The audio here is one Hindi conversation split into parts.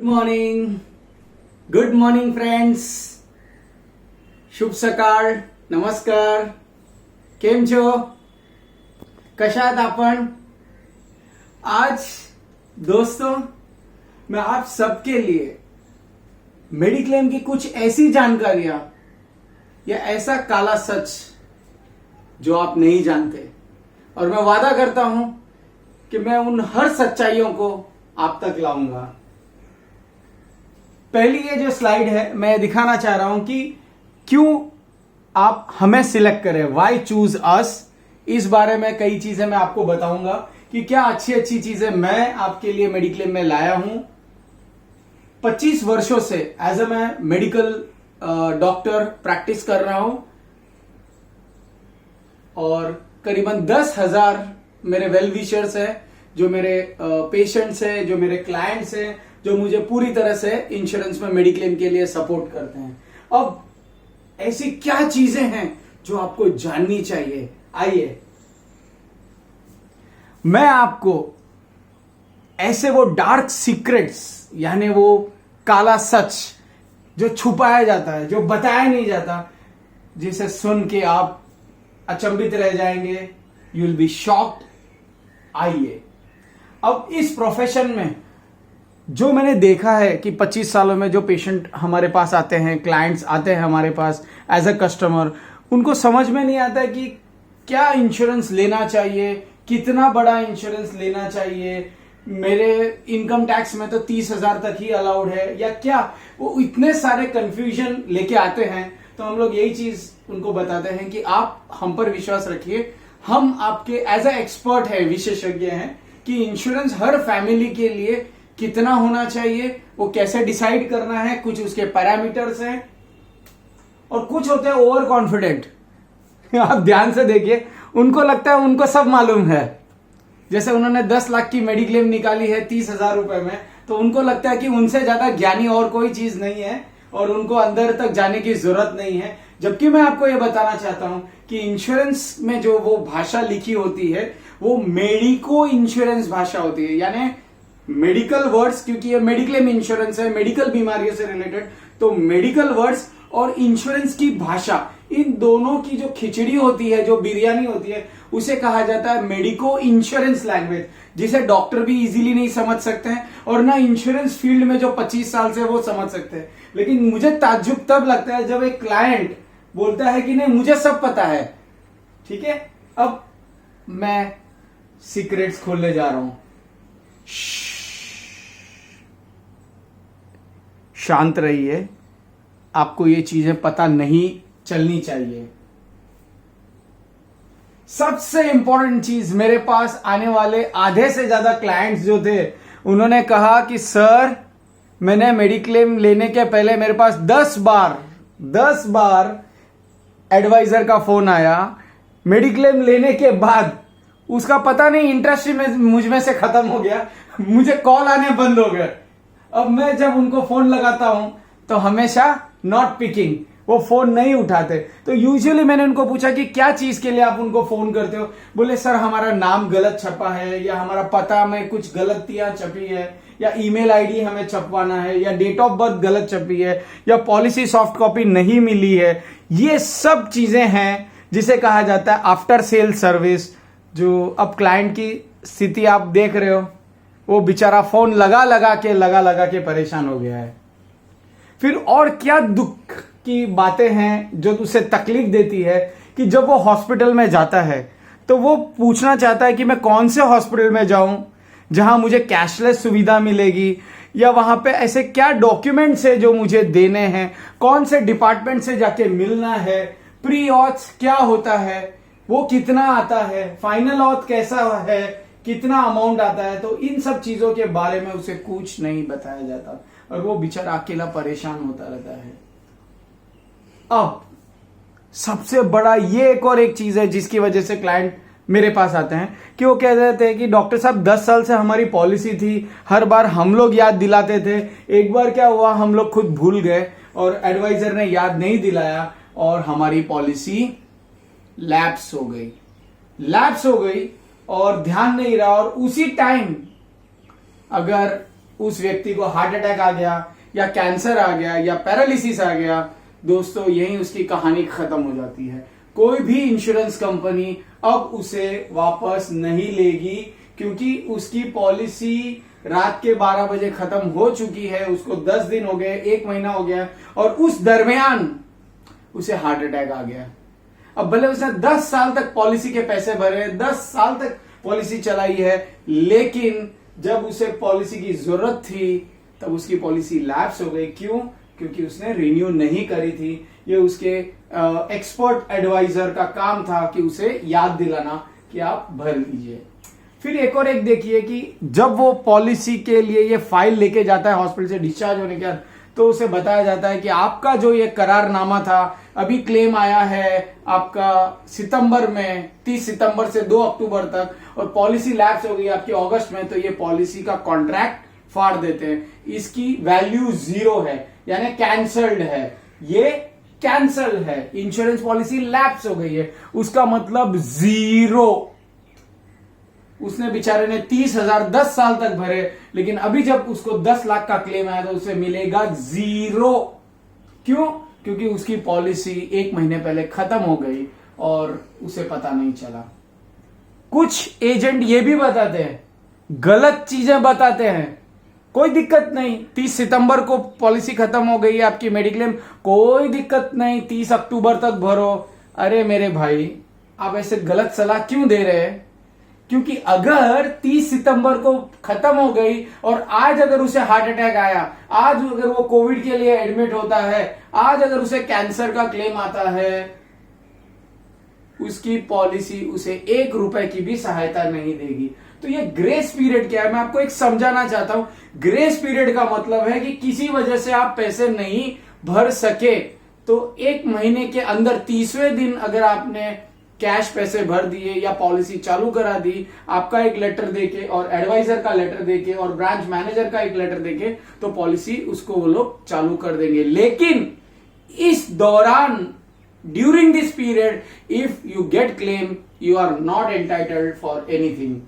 Good morning friends. शुभ सकाळ, नमस्कार. केम छो? कशा आहात आपण? आज दोस्तों मैं आप सबके लिए मेडिक्लेम की कुछ ऐसी जानकारियां या ऐसा काला सच जो आप नहीं जानते, और मैं वादा करता हूं कि मैं उन हर सच्चाइयों को आप तक लाऊंगा. पहली ये जो स्लाइड है मैं दिखाना चाह रहा हूं कि क्यों आप हमें सिलेक्ट करें, वाई चूज अस. इस बारे में कई चीजें मैं आपको बताऊंगा कि क्या अच्छी अच्छी चीजें मैं आपके लिए मेडिक्लेम में लाया हूं. 25 वर्षों से एज ए मैं मेडिकल डॉक्टर प्रैक्टिस कर रहा हूं और करीबन 10,000 मेरे वेल विशर्स हैं, जो मेरे पेशेंट्स हैं, जो मेरे क्लाइंट्स हैं, जो मुझे पूरी तरह से इंश्योरेंस में मेडिक्लेम के लिए सपोर्ट करते हैं. अब ऐसी क्या चीजें हैं जो आपको जाननी चाहिए, आइए मैं आपको ऐसे वो डार्क सीक्रेट्स, यानी वो काला सच जो छुपाया जाता है, जो बताया नहीं जाता, जिसे सुन के आप अचंभित रह जाएंगे, यू विल बी शॉक्ड. आइए, अब इस प्रोफेशन में जो मैंने देखा है कि 25 सालों में जो पेशेंट हमारे पास आते हैं, क्लाइंट्स आते हैं हमारे पास एज अ कस्टमर, उनको समझ में नहीं आता कि क्या इंश्योरेंस लेना चाहिए, कितना बड़ा इंश्योरेंस लेना चाहिए. मेरे इनकम टैक्स में तो 30,000 तक ही अलाउड है या क्या. वो इतने सारे कंफ्यूजन लेके आते हैं. तो हम लोग यही चीज उनको बताते हैं कि आप हम पर विश्वास रखिए, हम आपके एज अ एक्सपर्ट है, विशेषज्ञ हैं कि इंश्योरेंस हर फैमिली के लिए कितना होना चाहिए, वो कैसे डिसाइड करना है. कुछ उसके पैरामीटर्स हैं और कुछ होते हैं ओवर कॉन्फिडेंट. आप ध्यान से देखिए, उनको लगता है उनको सब मालूम है. जैसे उन्होंने 10 लाख की मेडिक्लेम निकाली है 30,000 रुपए में, तो उनको लगता है कि उनसे ज्यादा ज्ञानी और कोई चीज नहीं है और उनको अंदर तक जाने की जरूरत नहीं है. जबकि मैं आपको यह बताना चाहता हूं कि इंश्योरेंस में जो वो भाषा लिखी होती है वो मेडिको इंश्योरेंस भाषा होती है, यानी मेडिकल वर्ड्स, क्योंकि ये मेडिक्लेम इंश्योरेंस है, मेडिकल बीमारियों से रिलेटेड, तो मेडिकल वर्ड्स और इंश्योरेंस की भाषा, इन दोनों की जो खिचड़ी होती है, जो बिरयानी होती है, उसे कहा जाता है मेडिको इंश्योरेंस लैंग्वेज, जिसे डॉक्टर भी इजीली नहीं समझ सकते हैं और ना इंश्योरेंस फील्ड में जो 25 साल से वो समझ सकते हैं. लेकिन मुझे ताज्जुब तब लगता है जब एक क्लाइंट बोलता है कि नहीं मुझे सब पता है. ठीक है, अब मैं सीक्रेट्स खोलने जा रहा हूं. शांत रहिए, आपको ये चीजें पता नहीं चलनी चाहिए. सबसे इंपॉर्टेंट चीज, मेरे पास आने वाले आधे से ज्यादा क्लाइंट्स जो थे उन्होंने कहा कि सर मैंने मेडिक्लेम लेने के पहले मेरे पास 10 बार एडवाइजर का फोन आया. मेडिक्लेम लेने के बाद उसका पता नहीं इंटरेस्ट में मुझ में से खत्म हो गया, मुझे कॉल आने बंद हो गए. अब मैं जब उनको फोन लगाता हूं तो हमेशा नॉट पिकिंग, वो फोन नहीं उठाते. तो यूजुअली मैंने उनको पूछा कि क्या चीज के लिए आप उनको फोन करते हो. बोले सर हमारा नाम गलत छपा है, या हमारा पता में कुछ गलतियां छपी है, या ईमेल आईडी हमें छपवाना है, या डेट ऑफ बर्थ गलत छपी है, या पॉलिसी सॉफ्ट कॉपी नहीं मिली है. ये सब चीजें हैं जिसे कहा जाता है आफ्टर सेल सर्विस. जो अब क्लाइंट की स्थिति आप देख रहे हो, वो बेचारा फोन लगा लगा के परेशान हो गया है. फिर और क्या दुख की बातें हैं जो उसे तकलीफ देती है कि जब वो हॉस्पिटल में जाता है तो वो पूछना चाहता है कि मैं कौन से हॉस्पिटल में जाऊं जहां मुझे कैशलेस सुविधा मिलेगी, या वहां पे ऐसे क्या डॉक्यूमेंट्स है जो मुझे देने हैं, कौन से डिपार्टमेंट से जाके मिलना है, प्री ऑथ क्या होता है, वो कितना आता है, फाइनल ऑथ कैसा है, कितना अमाउंट आता है. तो इन सब चीजों के बारे में उसे कुछ नहीं बताया जाता और वो बेचारा अकेला परेशान होता रहता है. अब सबसे बड़ा ये एक और एक चीज है जिसकी वजह से क्लाइंट मेरे पास आते हैं कि वो कह देते हैं कि डॉक्टर साहब 10 साल से हमारी पॉलिसी थी, हर बार हम लोग याद दिलाते थे, एक बार क्या हुआ हम लोग खुद भूल गए और एडवाइजर ने याद नहीं दिलाया और हमारी पॉलिसी लैप्स हो गई और ध्यान नहीं रहा. और उसी टाइम अगर उस व्यक्ति को हार्ट अटैक आ गया या कैंसर आ गया या पैरालिसिस आ गया, दोस्तों यही उसकी कहानी खत्म हो जाती है। कोई भी इंश्योरेंस कंपनी अब उसे वापस नहीं लेगी, क्योंकि उसकी पॉलिसी रात के 12 बजे खत्म हो चुकी है, उसको 10 दिन हो गए, 1 महीना हो गया, और उस दरमियान उसे हार्ट अटैक आ गया। अब भले उसने 10 साल तक पॉलिसी के पैसे भरे, 10 साल तक पॉलिसी चलाई है, लेकिन जब उसे पॉलिसी की जरूरत थी तब उसकी पॉलिसी लैप्स हो गई। क्यों? क्योंकि उसने रिन्यू नहीं करी थी। ये उसके एक्सपर्ट एडवाइजर का काम था कि उसे याद दिलाना कि आप भर लीजिए। फिर एक और एक देखिए कि जब वो पॉलिसी के लिए ये फाइल लेके जाता है हॉस्पिटल से डिस्चार्ज होने के बाद, तो उसे बताया जाता है कि आपका जो ये करारनामा था, अभी क्लेम आया है आपका सितंबर में, 30 सितंबर से 2 अक्टूबर तक, और पॉलिसी लैप्स हो गई आपकी अगस्त में, तो ये पॉलिसी का कॉन्ट्रैक्ट फाड़ देते हैं। इसकी वैल्यू 0 है, यानी कैंसल्ड है, ये कैंसल है, इंश्योरेंस पॉलिसी लैप्स हो गई है, उसका मतलब 0। उसने बेचारे ने 30,000 10 साल तक भरे, लेकिन अभी जब उसको 10 लाख का क्लेम आया तो उसे मिलेगा 0। क्यों? क्योंकि उसकी पॉलिसी 1 महीने पहले खत्म हो गई और उसे पता नहीं चला। कुछ एजेंट ये भी बताते हैं, गलत चीजें बताते हैं, कोई दिक्कत नहीं, 30 सितंबर को पॉलिसी खत्म हो गई है आपकी मेडिक्लेम, कोई दिक्कत नहीं, 30 अक्टूबर तक भरो। अरे मेरे भाई, आप ऐसे गलत सलाह क्यों दे रहे हैं? क्योंकि अगर 30 सितंबर को खत्म हो गई और आज अगर उसे हार्ट अटैक आया, आज अगर वो कोविड के लिए एडमिट होता है, आज अगर उसे कैंसर का क्लेम आता है, उसकी पॉलिसी उसे 1 रुपए की भी सहायता नहीं देगी। तो ये ग्रेस पीरियड क्या है, मैं आपको एक समझाना चाहता हूं। ग्रेस पीरियड का मतलब है कि किसी वजह से आप पैसे नहीं भर सके तो 1 महीने के अंदर 30वें दिन अगर आपने कैश पैसे भर दिए या पॉलिसी चालू करा दी, आपका एक लेटर देके और एडवाइजर का लेटर देके और ब्रांच मैनेजर का एक लेटर देके, तो पॉलिसी उसको वो लोग चालू कर देंगे। लेकिन इस दौरान during this period if you get claim, you are not entitled for anything.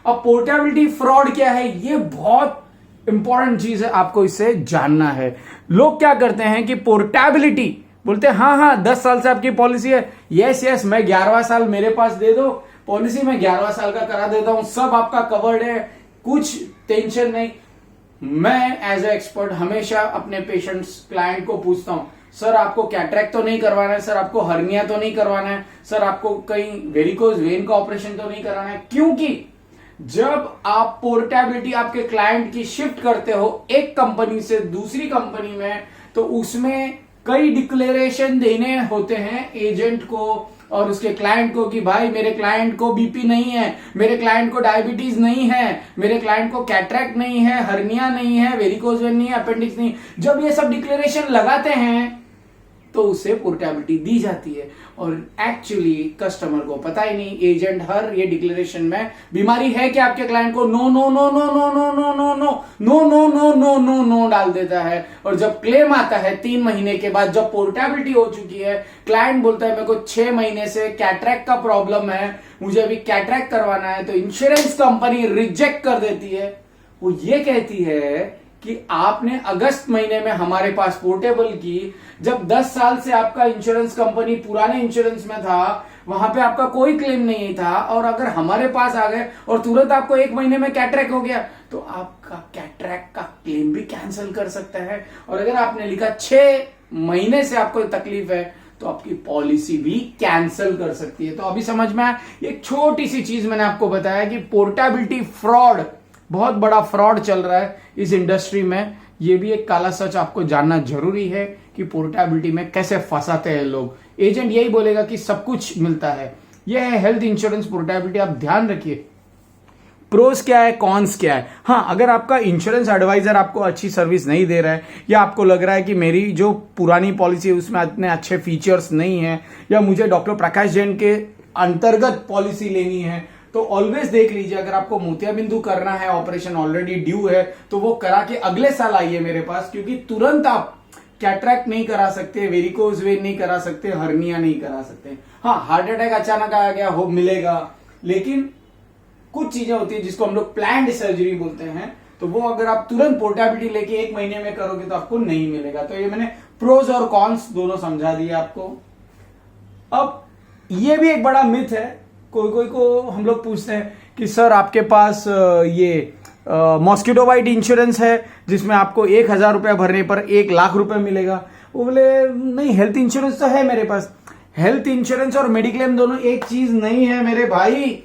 अब पोर्टेबिलिटी फ्रॉड क्या है, ये बहुत इंपॉर्टेंट चीज है, आपको इसे जानना है। लोग क्या करते हैं कि पोर्टेबिलिटी बोलते हैं, हाँ 10 साल से आपकी पॉलिसी है, यस मैं 11वां साल मेरे पास दे दो, पॉलिसी में 11वां साल का करा देता हूं, सब आपका कवर्ड है, कुछ टेंशन नहीं। मैं एज ए एक्सपर्ट हमेशा अपने पेशेंट्स क्लाइंट को पूछता हूं, सर आपको कैटरेक्ट तो नहीं करवाना है, सर आपको हर्निया तो नहीं करवाना है, सर आपको कहीं वेरिकोज वेन का ऑपरेशन तो नहीं कराना है। क्योंकि जब आप पोर्टेबिलिटी आपके क्लाइंट की शिफ्ट करते हो एक कंपनी से दूसरी कंपनी में, तो उसमें कई डिक्लेरेशन देने होते हैं एजेंट को और उसके क्लाइंट को कि भाई मेरे क्लाइंट को बीपी नहीं है, मेरे क्लाइंट को डायबिटीज नहीं है, मेरे क्लाइंट को कैटरेक्ट नहीं है, हर्निया नहीं है, वेरिकोज वेन नहीं है, अपेंडिक्स नहीं। जब ये सब डिक्लेरेशन लगाते हैं तो उसे पोर्टेबिलिटी दी जाती है, और एक्चुअली कस्टमर को पता ही नहीं, एजेंट हर ये डिक्लेरेशन में बीमारी है कि आपके क्लाइंट को नो नो नो नो नो नो नो नो नो नो नो नो नो नो नो डाल देता है। और जब क्लेम आता है 3 महीने के बाद, जब पोर्टेबिलिटी हो चुकी है, क्लाइंट बोलता है मेरे को 6 महीने से कैटरेक्ट का प्रॉब्लम है, मुझे अभी कैटरेक्ट करवाना है, तो इंश्योरेंस कंपनी रिजेक्ट कर देती है। वो ये कहती है कि आपने अगस्त महीने में हमारे पास पोर्टेबल की, जब 10 साल से आपका इंश्योरेंस कंपनी पुराने इंश्योरेंस में था, वहां पे आपका कोई क्लेम नहीं था, और अगर हमारे पास आ गए और तुरंत आपको 1 महीने में कैटरेक्ट हो गया, तो आपका कैटरेक्ट का क्लेम भी कैंसिल कर सकता है। और अगर आपने लिखा 6 महीने से आपको तकलीफ है, तो आपकी पॉलिसी भी कैंसिल कर सकती है। तो अभी समझ में आया, एक छोटी सी चीज मैंने आपको बताया कि पोर्टेबिलिटी फ्रॉड, बहुत बड़ा फ्रॉड चल रहा है इस इंडस्ट्री में। ये भी एक काला सच आपको जानना जरूरी है कि पोर्टेबिलिटी में कैसे फंसाते हैं लोग। एजेंट यही बोलेगा कि सब कुछ मिलता है, यह है हेल्थ इंश्योरेंस पोर्टेबिलिटी। आप ध्यान रखिए प्रोस क्या है, कॉन्स क्या है। हाँ, अगर आपका इंश्योरेंस एडवाइजर आपको अच्छी सर्विस नहीं दे रहा है, या आपको लग रहा है कि मेरी जो पुरानी पॉलिसी है उसमें इतने अच्छे फीचर्स नहीं है, या मुझे डॉक्टर प्रकाश जैन के अंतर्गत पॉलिसी लेनी है, तो ऑलवेज देख लीजिए, अगर आपको मोतियाबिंदु करना है, ऑपरेशन ऑलरेडी ड्यू है, तो वो करा के अगले साल आइए मेरे पास, क्योंकि तुरंत आप कैटरेक्ट नहीं करा सकते, वेरिकोज वेन नहीं करा सकते, हर्निया नहीं करा सकते। हाँ, हार्ट अटैक अचानक आ गया हो मिलेगा, लेकिन कुछ चीजें होती है जिसको हम लोग प्लान्ड सर्जरी बोलते हैं, तो वो अगर आप तुरंत पोर्टेबिलिटी लेके 1 महीने में करोगे तो आपको नहीं मिलेगा। तो ये मैंने प्रोज और कॉन्स दोनों समझा दिए आपको। अब ये भी एक बड़ा मिथ है, कोई कोई को हम लोग पूछते हैं कि सर आपके पास ये मॉस्किटो बाइट इंश्योरेंस है जिसमें आपको 1,000 रुपया भरने पर 1,00,000 रुपया मिलेगा। वो बोले नहीं, हेल्थ इंश्योरेंस तो है मेरे पास। हेल्थ इंश्योरेंस और मेडिक्लेम दोनों एक चीज नहीं है मेरे भाई,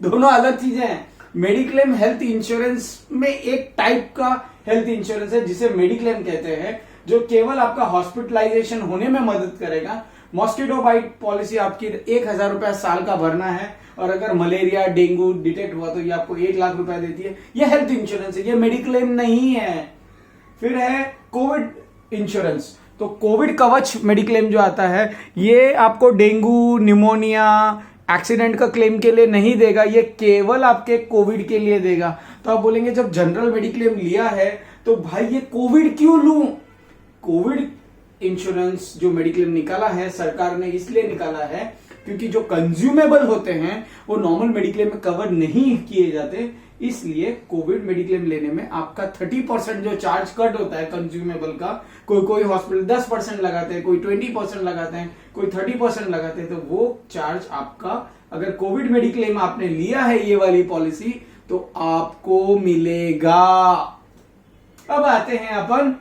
दोनों अलग चीजें हैं। मेडिक्लेम हेल्थ इंश्योरेंस में एक टाइप का हेल्थ इंश्योरेंस है जिसे मेडिक्लेम कहते हैं, जो केवल आपका हॉस्पिटलाइजेशन होने में मदद करेगा। मॉस्किटो बाइट पॉलिसी आपकी 1,000 रुपया साल का भरना है, और अगर मलेरिया डेंगू डिटेक्ट हुआ तो ये आपको 1,00,000 रुपया देती है। ये हेल्थ इंश्योरेंस है, ये मेडिक्लेम नहीं है। फिर है कोविड इंश्योरेंस। तो कोविड कवच मेडिक्लेम जो आता है, ये आपको डेंगू, निमोनिया, एक्सीडेंट का क्लेम के लिए नहीं देगा, ये केवल आपके कोविड के लिए देगा। तो आप बोलेंगे जब जनरल मेडिक्लेम लिया है तो भाई ये कोविड क्यों लूं? कोविड इंश्योरेंस जो मेडिक्लेम निकाला है सरकार ने इसलिए निकाला है क्योंकि जो कंज्यूमेबल होते हैं वो नॉर्मल मेडिक्लेम में कवर नहीं किए जाते, इसलिए कोविड मेडिक्लेम लेने में आपका 30% जो चार्ज कट होता है कंज्यूमेबल का, कोई हॉस्पिटल 10% लगाते हैं, कोई 20% लगाते हैं, कोई 30% लगाते हैं, तो वो चार्ज आपका अगर कोविड मेडिक्लेम आपने लिया है ये वाली पॉलिसी तो आपको मिलेगा। अब आते हैं अपन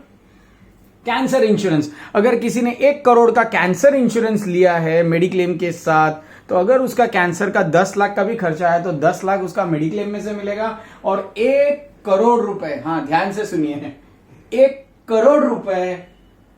कैंसर इंश्योरेंस। अगर किसी ने 1 करोड़ का कैंसर इंश्योरेंस लिया है मेडिक्लेम के साथ, तो अगर उसका कैंसर का 10 लाख का भी खर्चा है तो 10 लाख उसका मेडिक्लेम में से मिलेगा, और 1 करोड़ रुपए, हाँ ध्यान से सुनिए, 1 करोड़ रुपए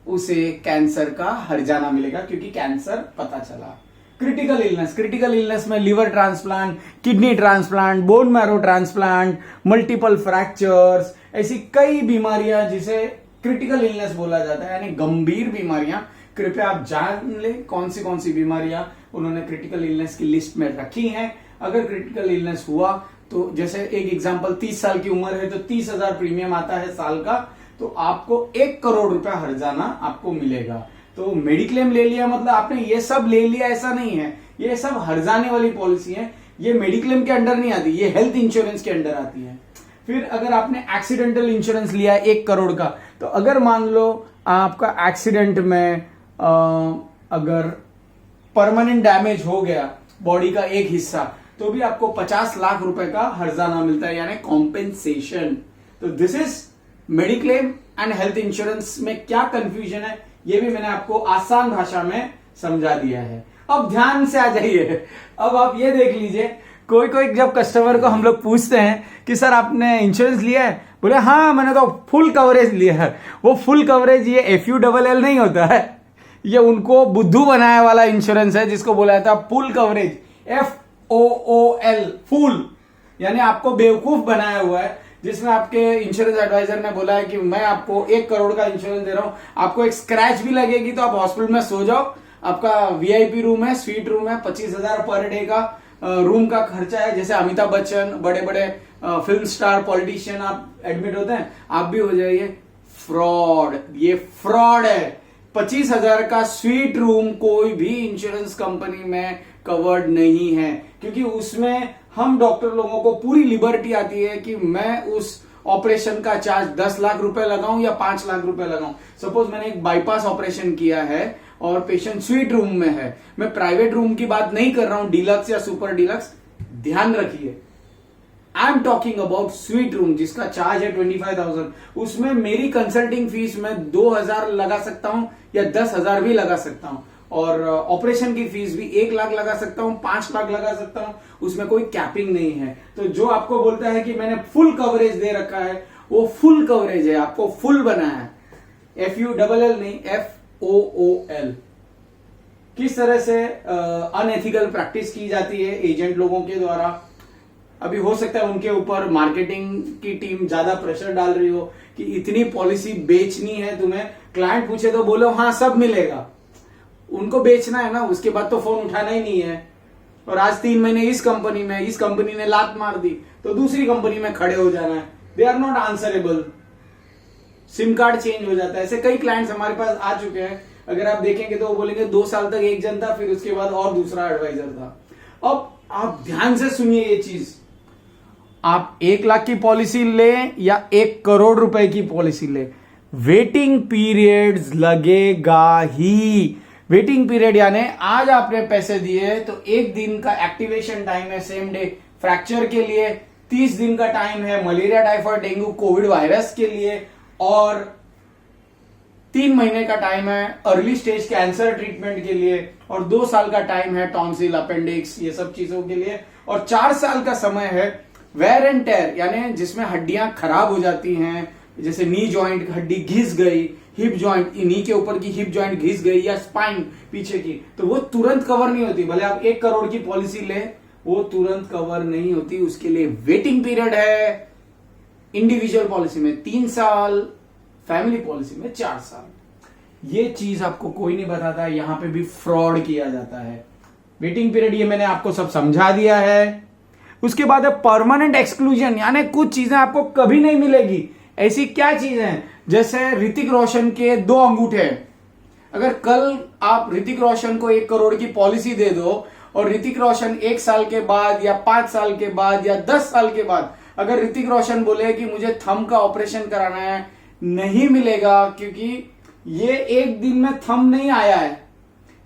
उसे कैंसर का हर्जाना मिलेगा क्योंकि कैंसर पता चला। क्रिटिकल इलनेस में liver transplant, kidney transplant, bone marrow transplant, multiple fractures, ऐसी कई बीमारियां जिसे क्रिटिकल इलनेस बोला जाता है, यानी गंभीर बीमारियां। कृपया आप जान ले कौन सी बीमारियां उन्होंने क्रिटिकल इलनेस की लिस्ट में रखी हैं। अगर क्रिटिकल इलनेस हुआ तो जैसे एक एग्जांपल, 30 साल की उम्र है तो 30,000 प्रीमियम आता है साल का, तो आपको 1 करोड़ रुपया हर्जाना आपको मिलेगा। तो मेडिक्लेम ले लिया मतलब आपने ये सब ले लिया ऐसा नहीं है, ये सब हर्जाने वाली पॉलिसी है, ये मेडिक्लेम के अंडर नहीं आती, ये हेल्थ इंश्योरेंस के अंडर आती है। फिर अगर आपने एक्सीडेंटल इंश्योरेंस लिया 1 करोड़ का, तो अगर मान लो आपका एक्सीडेंट में अगर परमानेंट डैमेज हो गया बॉडी का एक हिस्सा, तो भी आपको 50 लाख रुपए का हर्जाना मिलता है, यानी कॉम्पेंसेशन। तो this is mediclaim and health insurance में क्या कंफ्यूजन है ये भी मैंने आपको आसान भाषा में समझा दिया है। अब ध्यान से आ जाइए, अब आप ये देख लीजिए, कोई जब कस्टमर को हम लोग पूछते हैं कि सर आपने इंश्योरेंस लिया है, बोले हाँ मैंने तो फुल कवरेज लिया है। वो फुल कवरेज ये FULL नहीं होता है, ये उनको बुद्धू बनाया वाला इंश्योरेंस है जिसको बोला जाता है फुल कवरेज, FOOL, फुल, यानी आपको बेवकूफ बनाया हुआ है, जिसमें आपके इंश्योरेंस एडवाइजर ने बोला है कि मैं आपको 1 करोड़ का इंश्योरेंस दे रहा हूं, आपको एक स्क्रैच भी लगेगी तो आप हॉस्पिटल में सो जाओ, आपका VIP रूम है, स्वीट रूम है, 25,000 पर डे का रूम का खर्चा है। जैसे अमिताभ बच्चन, बड़े बड़े फिल्म स्टार, पॉलिटिशियन आप एडमिट होते हैं, आप भी हो जाइए। फ्रॉड, ये फ्रॉड है। 25,000 का स्वीट रूम कोई भी इंश्योरेंस कंपनी में कवर्ड नहीं है, क्योंकि उसमें हम डॉक्टर लोगों को पूरी लिबर्टी आती है कि मैं उस ऑपरेशन का चार्ज 10 लाख रुपए लगाऊं या 5 लाख रुपए लगाऊं। सपोज मैंने एक बाईपास ऑपरेशन किया है और पेशेंट स्वीट रूम में है, मैं प्राइवेट रूम की बात नहीं कर रहा हूं, डीलक्स या सुपर डीलक्स, ध्यान रखिए, I am talking about suite room जिसका चार्ज है 25,000। उसमें मेरी कंसल्टिंग फीस मैं 2,000 लगा सकता हूं या 10,000 भी लगा सकता हूं, और ऑपरेशन की फीस भी 1 लाख लगा सकता हूं, 5 लाख लगा सकता हूं, उसमें कोई कैपिंग नहीं है। तो जो आपको बोलता है कि मैंने फुल कवरेज दे रखा है, वो फुल कवरेज है, आपको फुल बना है, FULL नहीं, FOOL। किस तरह से अनएथिकल प्रैक्टिस की जाती है एजेंट लोगों के द्वारा, अभी हो सकता है उनके ऊपर मार्केटिंग की टीम ज्यादा प्रेशर डाल रही हो कि इतनी पॉलिसी बेचनी है तुम्हें, क्लाइंट पूछे तो बोलो हाँ सब मिलेगा, उनको बेचना है ना, उसके बाद तो फोन उठाना ही नहीं है। और आज 3 महीने इस कंपनी ने लात मार दी तो दूसरी कंपनी में खड़े हो जाना है, they are not answerable, SIM card change हो जाता है। ऐसे कई क्लाइंट्स हमारे पास आ चुके हैं, अगर आप देखेंगे तो वो बोलेंगे 2 साल तक एक जन था, फिर उसके बाद और दूसरा एडवाइजर था। अब आप ध्यान से सुनिए ये चीज, आप 1 लाख की पॉलिसी लें या 1 करोड़ रुपए की पॉलिसी लें, वेटिंग पीरियड्स लगेगा ही। वेटिंग पीरियड यानी आज आपने पैसे दिए तो 1 दिन का एक्टिवेशन टाइम है सेम डे फ्रैक्चर के लिए, 30 दिन का टाइम है malaria, typhoid, dengue, Covid virus के लिए, और 3 महीने का टाइम है अर्ली स्टेज कैंसर ट्रीटमेंट के लिए, और 2 साल का टाइम है टॉन्सिल, अपेंडिक्स, ये सब चीजों के लिए, और 4 साल का समय है वेयर एंड टेयर यानी जिसमें हड्डियां खराब हो जाती हैं, जैसे नी जॉइंट हड्डी घिस गई, हिप जॉइंट, नी के ऊपर की हिप जॉइंट घिस गई, या स्पाइन पीछे की, तो वो तुरंत कवर नहीं होती। भले आप 1 करोड़ की पॉलिसी ले, वो तुरंत कवर नहीं होती, उसके लिए वेटिंग पीरियड है। इंडिविजुअल पॉलिसी में 3 साल, फैमिली पॉलिसी में 4 साल। ये चीज आपको कोई नहीं बताता, यहां पे भी फ्रॉड किया जाता है। वेटिंग पीरियड ये मैंने आपको सब समझा दिया है। उसके बाद है परमानेंट एक्सक्लूजन, यानी कुछ चीजें आपको कभी नहीं मिलेगी। ऐसी क्या चीजें हैं, जैसे ऋतिक रोशन के 2 अंगूठे। अगर कल आप ऋतिक रोशन को 1 करोड़ की पॉलिसी दे दो और ऋतिक रोशन 1 साल के बाद या 5 साल के बाद या 10 साल के बाद अगर ऋतिक रोशन बोले कि मुझे थंब का ऑपरेशन कराना है, नहीं मिलेगा, क्योंकि ये 1 दिन में थंब नहीं आया है,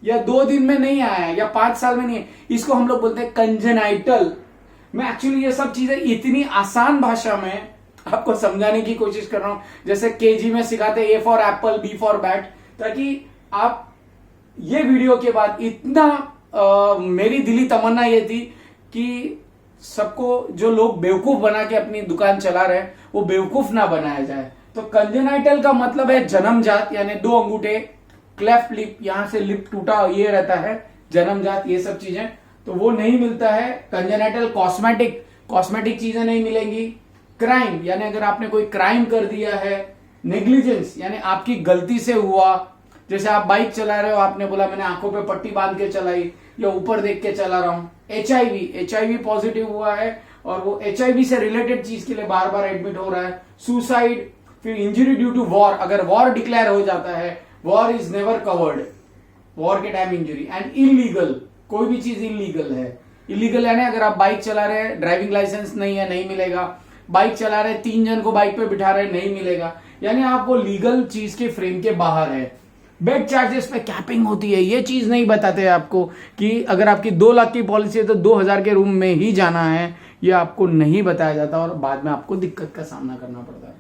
या 2 दिन में नहीं आया है, या 5 साल में नहीं है। इसको हम लोग बोलते हैं कंजेनाइटल। मैं एक्चुअली ये सब चीजें इतनी आसान भाषा में आपको समझाने की कोशिश कर रहा हूं, जैसे केजी में सिखाते A for apple, B for bat, ताकि आप ये वीडियो के बाद इतना मेरी दिली तमन्ना ये थी कि सबको, जो लोग बेवकूफ बना के अपनी दुकान चला रहे हैं, वो बेवकूफ ना बनाया जाए। तो कंजेनाइटल का मतलब है जन्मजात, यानी 2 अंगूठे, क्लेफ्ट लिप, यहां से लिप टूटा ये रहता है, जन्मजात, ये सब चीजें, तो वो नहीं मिलता है। कंजेनाइटल कॉस्मेटिक चीजें नहीं मिलेंगी। क्राइम यानी अगर आपने कोई क्राइम कर दिया है। नेग्लिजेंस यानी आपकी गलती से हुआ, जैसे आप बाइक चला रहे हो, आपने बोला मैंने आंखों पे पट्टी बांध के चलाई या ऊपर देख के चला रहा हूं। एचआईवी पॉजिटिव हुआ है और वो एचआईवी से रिलेटेड चीज के लिए बार बार एडमिट हो रहा है। सुसाइड, फिर इंजरी ड्यू टू वॉर, अगर वॉर डिक्लेयर हो जाता है, war is never covered, war के टाइम इंजरी। एंड इलीगल, कोई भी चीज इलीगल है। इलीगल यानी अगर आप बाइक चला रहे हैं, ड्राइविंग लाइसेंस नहीं है, नहीं मिलेगा। बाइक चला रहे 3 जन को बाइक पे बिठा रहे, नहीं मिलेगा, यानी आप वो लीगल चीज के फ्रेम के बाहर है। बेड चार्जेस पे कैपिंग होती है, ये चीज नहीं बताते आपको कि अगर आपकी 2 लाख की पॉलिसी है तो 2000 के रूम में ही जाना है, ये आपको नहीं बताया जाता और बाद में आपको दिक्कत का सामना करना पड़ता है।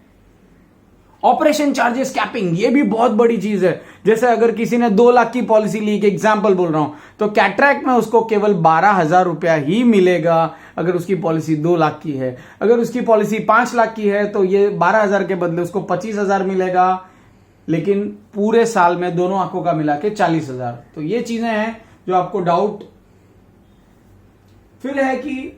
ऑपरेशन चार्जेस कैपिंग, ये भी बहुत बड़ी चीज है। जैसे अगर किसी ने 2 लाख की पॉलिसी ली, एक एग्जाम्पल बोल रहा हूं, तो कैटरैक्ट में उसको केवल 12,000 रुपया ही मिलेगा अगर उसकी पॉलिसी 2 लाख की है। अगर उसकी पॉलिसी 5 लाख की है तो ये 12,000 के बदले उसको 25,000 मिलेगा, लेकिन पूरे साल में दोनों आंखों का मिला के 40,000। तो ये चीजें हैं जो आपको डाउट। फिर है कि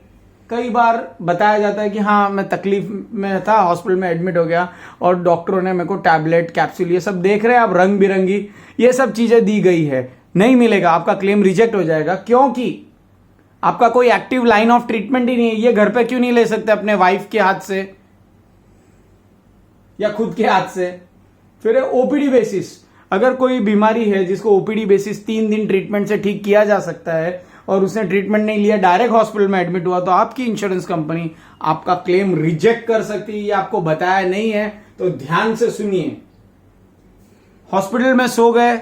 कई बार बताया जाता है कि हाँ मैं तकलीफ में था, हॉस्पिटल में एडमिट हो गया और डॉक्टरों ने मेरे को टैबलेट, कैप्सूल, ये सब देख रहे हैं आप, रंग बिरंगी ये सब चीजें दी गई है, नहीं मिलेगा, आपका क्लेम रिजेक्ट हो जाएगा, क्योंकि आपका कोई एक्टिव लाइन ऑफ ट्रीटमेंट ही नहीं है। ये घर पे क्यों नहीं ले सकते अपने वाइफ के हाथ से या खुद के हाथ से। फिर ओपीडी बेसिस, अगर कोई बीमारी है जिसको ओपीडी बेसिस 3 दिन ट्रीटमेंट से ठीक किया जा सकता है और उसने ट्रीटमेंट नहीं लिया, डायरेक्ट हॉस्पिटल में एडमिट हुआ, तो आपकी इंश्योरेंस कंपनी आपका क्लेम रिजेक्ट कर सकती है। ये आपको बताया नहीं है तो ध्यान से सुनिए। हॉस्पिटल में सो गए,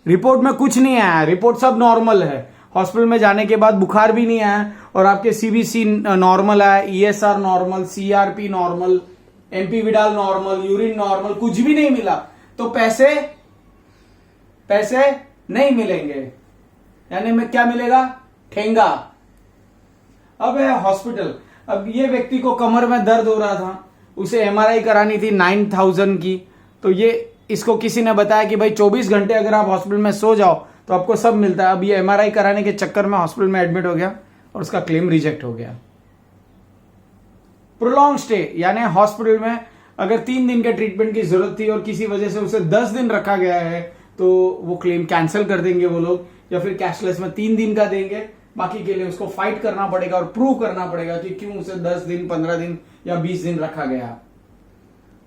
रिपोर्ट में कुछ नहीं आया, रिपोर्ट सब नॉर्मल है, हॉस्पिटल में जाने के बाद बुखार भी नहीं आया और आपके सीबीसी नॉर्मल आया, ESR normal, CRP normal, MP Widal normal, urine normal, कुछ भी नहीं मिला, तो पैसे नहीं मिलेंगे। यानी में क्या मिलेगा? ठेंगा। अब है हॉस्पिटल, अब ये व्यक्ति को कमर में दर्द हो रहा था, उसे एमआरआई करानी थी 9,000 की, तो ये इसको किसी ने बताया कि भाई 24 घंटे अगर आप हॉस्पिटल में सो जाओ तो आपको सब मिलता है। अब ये एमआरआई कराने के चक्कर में हॉस्पिटल में एडमिट हो गया और उसका क्लेम रिजेक्ट हो गया। प्रोलॉन्ग स्टे, यानी हॉस्पिटल में अगर 3 दिन के ट्रीटमेंट की जरूरत थी और किसी वजह से उसे 10 दिन रखा गया है तो वो क्लेम कैंसिल कर देंगे वो लोग, या फिर कैशलेस में 3 दिन का देंगे, बाकी के लिए उसको फाइट करना पड़ेगा और प्रूव करना पड़ेगा कि क्यों उसे 10 दिन, 15 दिन या 20 दिन रखा गया।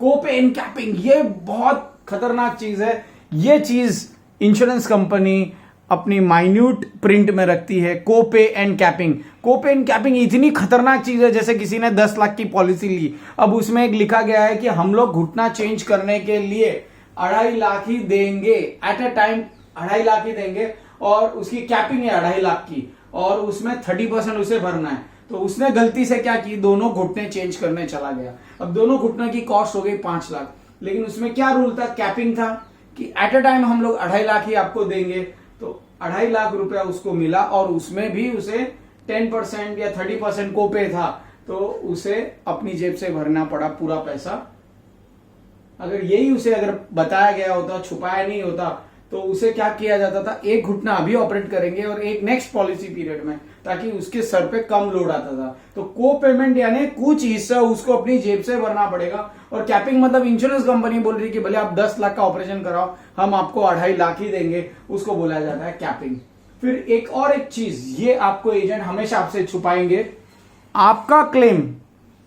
कोपे इन कैपिंग, ये बहुत खतरनाक चीज है। ये चीज इंश्योरेंस कंपनी अपनी माइन्यूट प्रिंट में रखती है copay and capping. Copay and capping इतनी खतरनाक चीज है, जैसे किसी ने 10 लाख की पॉलिसी ली, अब उसमें एक लिखा गया है कि हम लोग घुटना चेंज करने के लिए 2.5 लाख ही देंगे, एट ए टाइम 2.5 लाख ही देंगे, और उसकी कैपिंग है 2.5 लाख की, और उसमें 30% उसे भरना है। तो उसने गलती से क्या की, दोनों घुटने चेंज करने चला गया। अब दोनों घुटने की कॉस्ट हो गई 5 लाख, लेकिन उसमें क्या रूल था, कैपिंग था कि एट ए टाइम हम लोग 2.5 लाख ही आपको देंगे। तो 2.5 लाख रुपया उसको मिला, और उसमें भी उसे 10% या 30% कोपे था, तो उसे अपनी जेब से भरना पड़ा पूरा पैसा। अगर यही उसे अगर बताया गया होता, छुपाया नहीं होता, तो उसे क्या किया जाता था, एक घुटना अभी ऑपरेट करेंगे और एक नेक्स्ट पॉलिसी पीरियड में, ताकि उसके सर पे कम लोड आता था। तो को पेमेंट यानी कुछ हिस्सा उसको अपनी जेब से भरना पड़ेगा। और कैपिंग मतलब इंश्योरेंस कंपनी बोल रही है कि भले आप 10 लाख का ऑपरेशन कराओ, हम आपको 2.5 लाख ही देंगे, उसको बोला जाता है कैपिंग। फिर एक और एक चीज, ये आपको एजेंट हमेशा आपसे छुपाएंगे, आपका क्लेम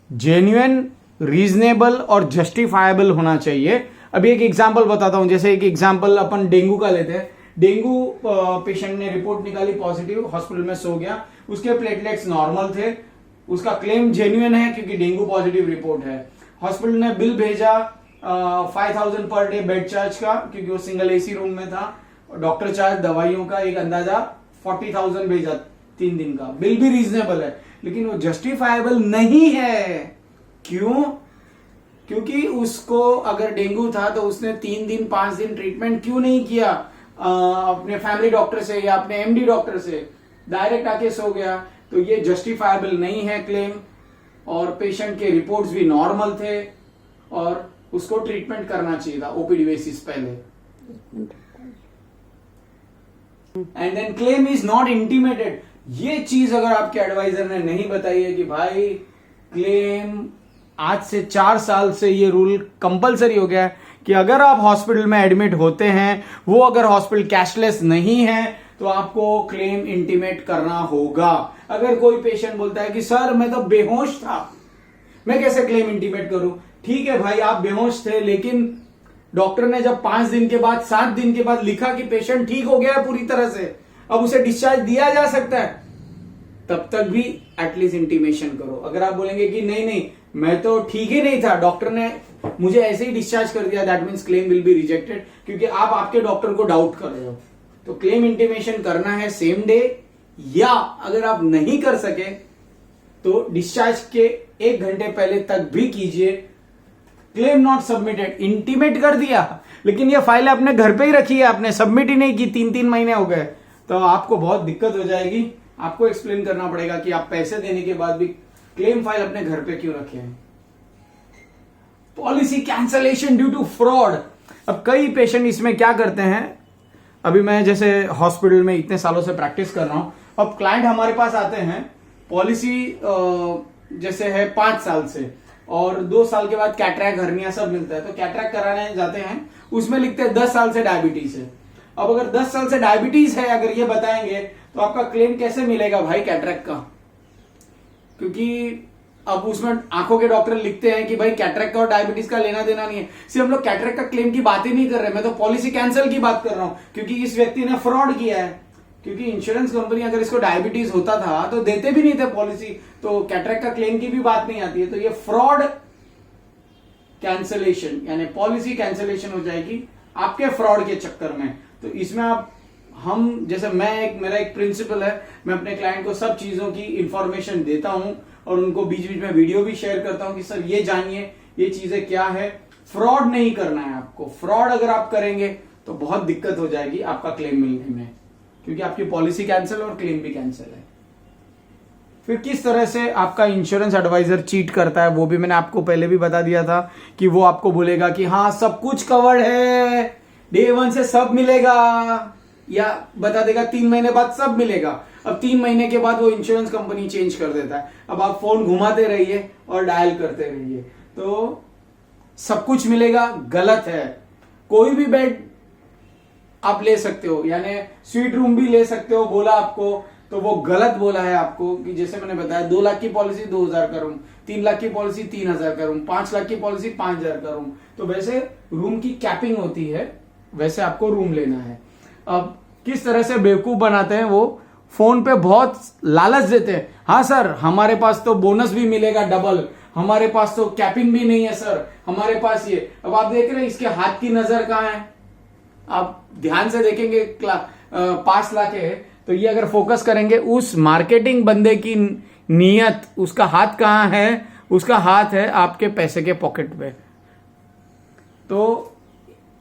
जेन्युइन, रीजनेबल और जस्टिफाइबल होना चाहिए। अभी एक एग्जांपल बताता हूं, जैसे एक एग्जांपल अपन डेंगू का लेते हैं। डेंगू पेशेंट ने रिपोर्ट निकाली पॉजिटिव, हॉस्पिटल में सो गया, उसके प्लेटलेट्स नॉर्मल थे, उसका क्लेम जेन्युइन है क्योंकि डेंगू पॉजिटिव रिपोर्ट है। हॉस्पिटल ने बिल भेजा 5000 पर डे बेड चार्ज का, क्योंकि वो सिंगल एसी रूम में था, डॉक्टर चार्ज, दवाइयों का एक अंदाजा 40,000 भेजा 3 दिन का। बिल भी रीजनेबल है, लेकिन वो जस्टिफाइबल नहीं है। क्यों? क्योंकि उसको अगर डेंगू था तो उसने 3 दिन 5 दिन ट्रीटमेंट क्यों नहीं किया अपने फैमिली डॉक्टर से या अपने एमडी डॉक्टर से, डायरेक्ट आके सो गया। तो ये जस्टिफाइबल नहीं है क्लेम, और पेशेंट के रिपोर्ट्स भी नॉर्मल थे, और उसको ट्रीटमेंट करना चाहिए था ओपीडी बेसिस पहले। And then claim is not intimated. ये चीज अगर आपके एडवाइजर ने नहीं बताई है कि भाई क्लेम, आज से 4 साल से ये रूल कंपलसरी हो गया है कि अगर आप हॉस्पिटल में एडमिट होते हैं, वो अगर हॉस्पिटल कैशलेस नहीं है, तो आपको क्लेम इंटीमेट करना होगा। अगर कोई पेशेंट बोलता है कि सर मैं तो बेहोश था, मैं कैसे क्लेम इंटीमेट करूं? ठीक है भाई, आप बेहोश थे, लेकिन डॉक्टर ने जब 5 दिन के बाद 7 दिन के बाद लिखा कि पेशेंट ठीक हो गया है पूरी तरह से, अब उसे डिस्चार्ज दिया जा सकता है, तब तक भी एटलीस्ट इंटीमेशन करो। अगर आप बोलेंगे कि नहीं नहीं मैं तो ठीक ही नहीं था, डॉक्टर ने मुझे ऐसे ही डिस्चार्ज कर दिया, that means claim will be rejected, क्योंकि आप आपके डॉक्टर को डाउट कर रहे हो। तो क्लेम इंटीमेशन करना है सेम डे, या अगर आप नहीं कर सके तो डिस्चार्ज के 1 घंटे पहले तक भी कीजिए। क्लेम नॉट सबमिटेड, इंटीमेट कर दिया, लेकिन ये फाइल अपने घर पे ही रखी है, आपने सबमिट ही नहीं की, 3-3 महीने हो गए, तो आपको बहुत दिक्कत हो जाएगी। आपको एक्सप्लेन करना पड़ेगा कि आप पैसे देने के बाद भी क्लेम फाइल अपने घर पे क्यों रखे हैं। Policy cancellation due to fraud. अब कई पेशेंट इसमें क्या करते हैं, अभी मैं जैसे हॉस्पिटल में इतने सालों से प्रैक्टिस कर रहा हूं, अब क्लाइंट हमारे पास आते हैं, पॉलिसी जैसे है 5 साल से, और 2 साल के बाद कैटरैक्ट, हर्निया सब मिलता है, तो कैटरैक्ट कराने जाते हैं, उसमें लिखते हैं 10 साल से डायबिटीज है। अब अगर 10 साल से डायबिटीज है अगर ये बताएंगे, तो आपका क्लेम कैसे मिलेगा भाई कैटरैक्ट का? क्योंकि अब उसमें आंखों के डॉक्टर लिखते हैं कि भाई कैटरैक्ट का और डायबिटीज का लेना देना नहीं है। सिर्फ हम लोग कैटरैक्ट का क्लेम की बात ही नहीं कर रहे, मैं तो पॉलिसी कैंसिल की बात कर रहा हूं, क्योंकि इस व्यक्ति ने फ्रॉड किया है। क्योंकि इंश्योरेंस कंपनी अगर इसको डायबिटीज होता था तो देते भी नहीं थे पॉलिसी, तो कैटरैक्ट का क्लेम की भी बात नहीं आती है। तो ये फ्रॉड कैंसिलेशन यानी पॉलिसी कैंसिलेशन हो जाएगी आपके फ्रॉड के चक्कर में। तो इसमें आप हम जैसे मेरा एक प्रिंसिपल है, मैं अपने क्लाइंट को सब चीजों की इंफॉर्मेशन देता हूं, और उनको बीच बीच में वीडियो भी शेयर करता हूं कि सर ये जानिए ये चीजें क्या है। फ्रॉड नहीं करना है आपको, फ्रॉड अगर आप करेंगे तो बहुत दिक्कत हो जाएगी आपका क्लेम मिलने में, क्योंकि आपकी पॉलिसी कैंसिल और क्लेम भी कैंसिल है। फिर किस तरह से आपका इंश्योरेंस एडवाइजर चीट करता है, वो भी मैंने आपको पहले भी बता दिया था कि वो आपको बोलेगा कि हाँ सब कुछ कवर्ड है, डे 1 से सब मिलेगा, या बता देगा 3 महीने बाद सब मिलेगा। अब 3 महीने के बाद वो इंश्योरेंस कंपनी चेंज कर देता है। अब आप फोन घुमाते रहिए और डायल करते रहिए, तो सब कुछ मिलेगा, गलत है। कोई भी बेड आप ले सकते हो, यानी स्वीट रूम भी ले सकते हो बोला आपको, तो वो गलत बोला है आपको। कि जैसे मैंने बताया 2 लाख की पॉलिसी 2,000 का रूम, 3 लाख की पॉलिसी 3,000 का रूम, 5 लाख की पॉलिसी 5,000 का रूम। तो वैसे रूम की कैपिंग होती है, वैसे आपको रूम लेना है। अब किस तरह से बेवकूफ बनाते हैं। वो फोन पे बहुत लालच देते हैं, हाँ सर हमारे पास तो बोनस भी मिलेगा डबल, हमारे पास तो कैपिंग भी नहीं है सर, हमारे पास ये। अब आप देख रहे हैं इसके हाथ की नजर कहाँ है, आप ध्यान से देखेंगे 5 लाख है तो ये अगर फोकस करेंगे उस मार्केटिंग बंदे की नीयत, उसका हाथ कहाँ है, उसका हाथ है आपके पैसे के पॉकेट पे। तो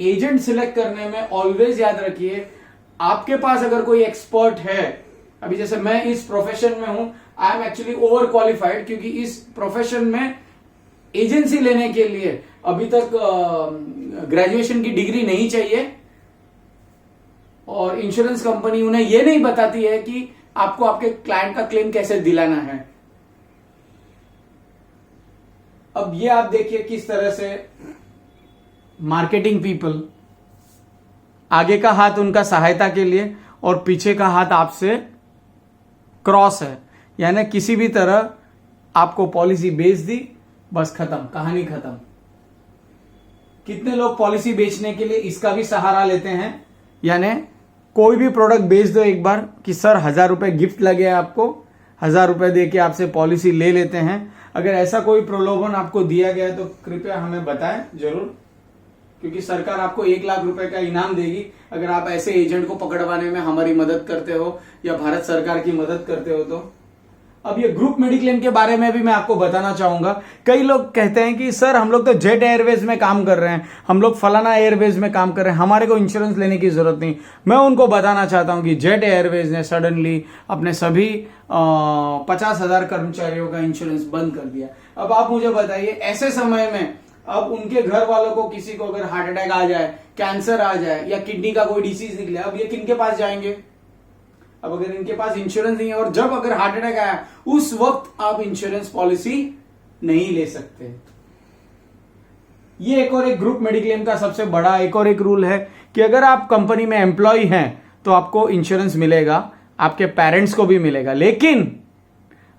एजेंट सिलेक्ट करने में ऑलवेज याद रखिए, आपके पास अगर कोई एक्सपर्ट है, अभी जैसे मैं इस प्रोफेशन में हूं, I am actually over qualified, क्योंकि इस प्रोफेशन में एजेंसी लेने के लिए अभी तक ग्रेजुएशन की डिग्री नहीं चाहिए, और इंश्योरेंस कंपनी उन्हें यह नहीं बताती है कि आपको आपके क्लाइंट का क्लेम कैसे दिलाना है। अब ये आप देखिए किस तरह से मार्केटिंग पीपल, आगे का हाथ उनका सहायता के लिए और पीछे का हाथ आपसे क्रॉस है, यानी किसी भी तरह आपको पॉलिसी बेच दी, बस खत्म, कहानी खत्म। कितने लोग पॉलिसी बेचने के लिए इसका भी सहारा लेते हैं, यानी कोई भी प्रोडक्ट बेच दो एक बार कि सर 1000 रुपए गिफ्ट लगे आपको, 1000 रुपए दे के आपसे पॉलिसी ले लेते हैं। अगर ऐसा कोई प्रलोभन आपको दिया गया है तो कृपया हमें बताएं जरूर, क्योंकि सरकार आपको 1 लाख रुपए का इनाम देगी अगर आप ऐसे एजेंट को पकड़वाने में हमारी मदद करते हो या भारत सरकार की मदद करते हो तो। अब ये ग्रुप मेडिक्लेम के बारे में भी मैं आपको बताना चाहूंगा। कई लोग कहते हैं कि सर हम लोग तो जेट एयरवेज में काम कर रहे हैं, हम लोग फलाना एयरवेज में काम कर रहे हैं, हमारे को इंश्योरेंस लेने की जरूरत नहीं। मैं उनको बताना चाहता हूं कि जेट एयरवेज ने सडनली अपने सभी 50,000 कर्मचारियों का इंश्योरेंस बंद कर दिया। अब आप मुझे बताइए, ऐसे समय में अब उनके घर वालों को किसी को अगर हार्ट अटैक आ जाए, कैंसर आ जाए या किडनी का कोई डिसीज निकले, अब ये किनके पास जाएंगे? अब अगर इनके पास इंश्योरेंस नहीं है और जब अगर हार्ट अटैक आया उस वक्त आप इंश्योरेंस पॉलिसी नहीं ले सकते। ये एक और एक ग्रुप मेडिक्लेम का सबसे बड़ा एक और एक रूल है कि अगर आप कंपनी में एम्प्लॉय हैं तो आपको इंश्योरेंस मिलेगा, आपके पेरेंट्स को भी मिलेगा। लेकिन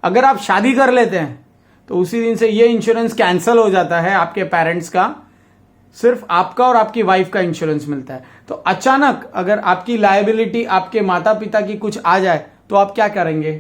अगर आप शादी कर लेते हैं तो उसी दिन से ये इंश्योरेंस कैंसिल हो जाता है, आपके पेरेंट्स का, सिर्फ आपका और आपकी वाइफ का इंश्योरेंस मिलता है। तो अचानक अगर आपकी लायबिलिटी आपके माता पिता की कुछ आ जाए तो आप क्या करेंगे?